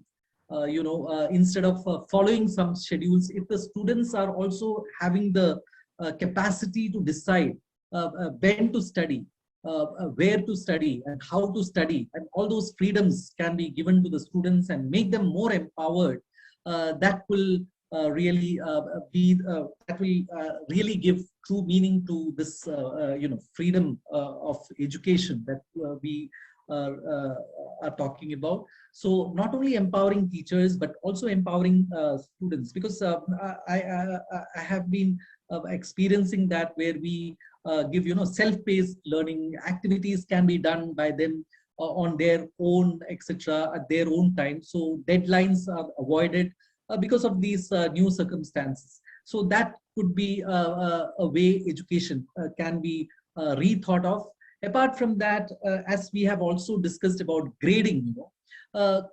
Instead of following some schedules, if the students are also having the capacity to decide when to study, where to study and how to study, and all those freedoms can be given to the students and make them more empowered, that will really really give true meaning to this freedom of education that we are talking about. So not only empowering teachers but also empowering students, because I have been experiencing that, where we give self-paced learning activities can be done by them on their own, etc., at their own time. So deadlines are avoided because of these new circumstances. So that could be a way education can be rethought of. Apart from that, as we have also discussed about grading,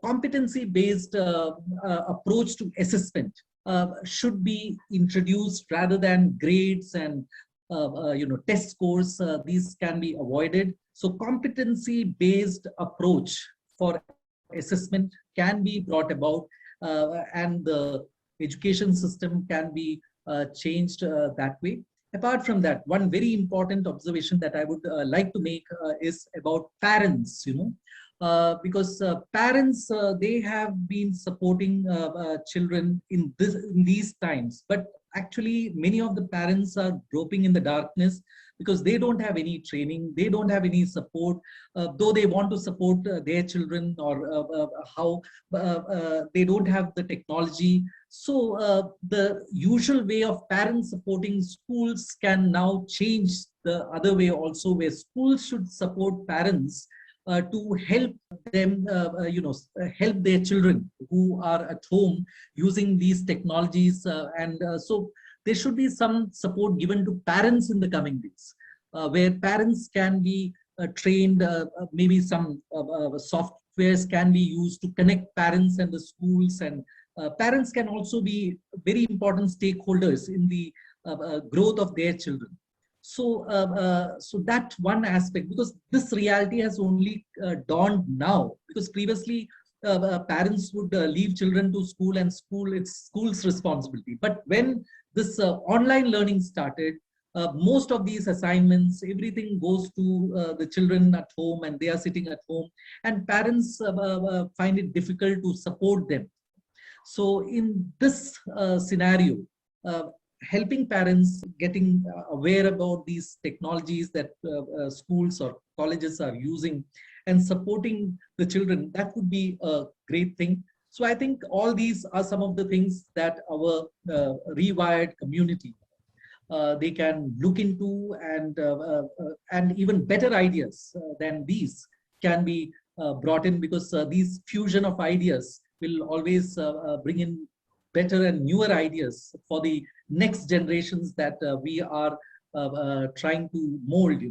competency-based approach to assessment should be introduced rather than grades and test scores. These can be avoided. So competency-based approach for assessment can be brought about, and the education system can be changed that way. Apart from that, one very important observation that I would like to make is about parents, because parents, they have been supporting children in these times, but actually many of the parents are groping in the darkness because they don't have any training, they don't have any support, though they want to support their children, or how they don't have the technology. So the usual way of parents supporting schools can now change the other way also, where schools should support parents to help them, help their children who are at home using these technologies. So there should be some support given to parents in the coming days, where parents can be trained, maybe some softwares can be used to connect parents and the schools, and parents can also be very important stakeholders in the growth of their children. So, so that one aspect, because this reality has only dawned now, because previously parents would leave children to school, and it's school's responsibility. But when this online learning started, most of these assignments, everything goes to the children at home, and they are sitting at home, and parents find it difficult to support them. So in this scenario, helping parents getting aware about these technologies that schools or colleges are using and supporting the children, that would be a great thing. So I think all these are some of the things that our Rewired community they can look into, and even better ideas than these can be brought in, because these fusion of ideas will always bring in better and newer ideas for the next generations that we are trying to mold,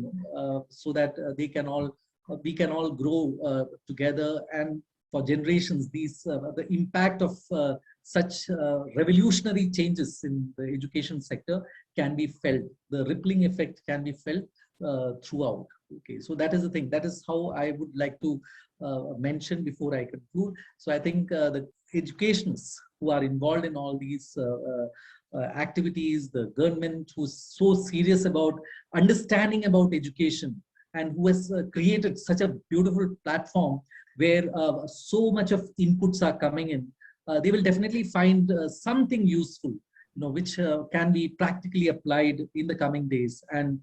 so that they can all we can all grow together, and for generations these the impact of such revolutionary changes in the education sector can be felt. The rippling effect can be felt throughout. Okay, so that is the thing. That is how I would like to mention before I conclude. So I think the educationists who are involved in all these activities, the government who's so serious about understanding about education, and who has created such a beautiful platform where so much of inputs are coming in, they will definitely find something useful, which can be practically applied in the coming days, and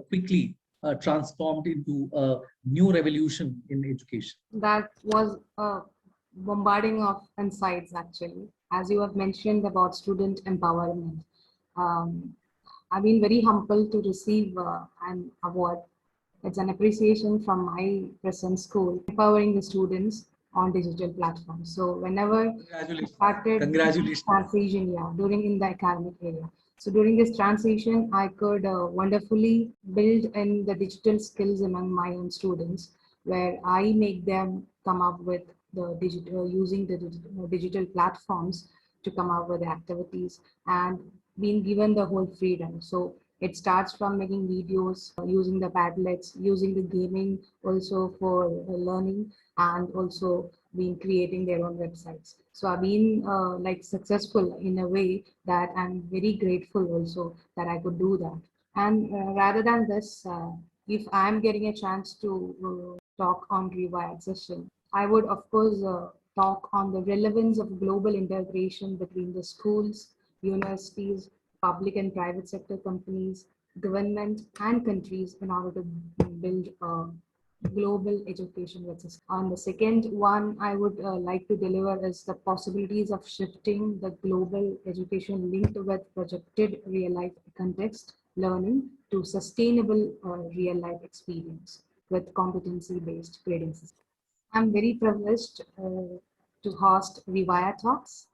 quickly transformed into a new revolution in education. That was a bombarding of insights, actually. As you have mentioned about student empowerment, I've been very humbled to receive an award. It's an appreciation from my present school, empowering the students on digital platforms. So whenever I started Congratulations. transition, yeah, during in the academic area. So during this transition, I could wonderfully build in the digital skills among my own students, where I make them come up with the digital, using the digital platforms to come up with activities, and being given the whole freedom. So it starts from making videos, using the Padlets, using the gaming also for learning, and also been creating their own websites. So I've been like successful in a way that I'm very grateful also that I could do that. And rather than this, if I'm getting a chance to talk on Rewired session, I would of course talk on the relevance of global integration between the schools, universities, public and private sector companies, government and countries in order to build a global education system. On the second one, I would like to deliver is the possibilities of shifting the global education linked with projected real life context learning to sustainable real life experience with competency based grading system. I'm very privileged to host Rewire Talks.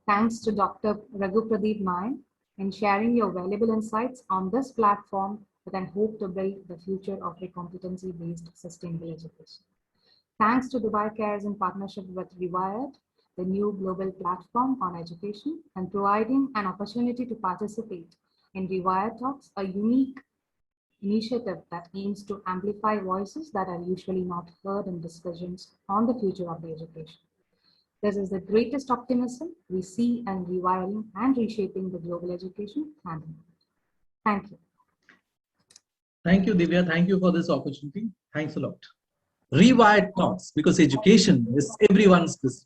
Thanks to Dr. Raghu Pradeep Nayan in sharing your valuable insights on this platform that I hope to build the future of a competency-based sustainable education. Thanks to Dubai Cares in partnership with Rewired, the new global platform on education, and providing an opportunity to participate in Rewired Talks, a unique initiative that aims to amplify voices that are usually not heard in discussions on the future of the education. This is the greatest optimism we see in rewiring and reshaping the global education hand in hand. Thank you. Thank you, Divya. Thank you for this opportunity. Thanks a lot. Rewired Talks, because education is everyone's business.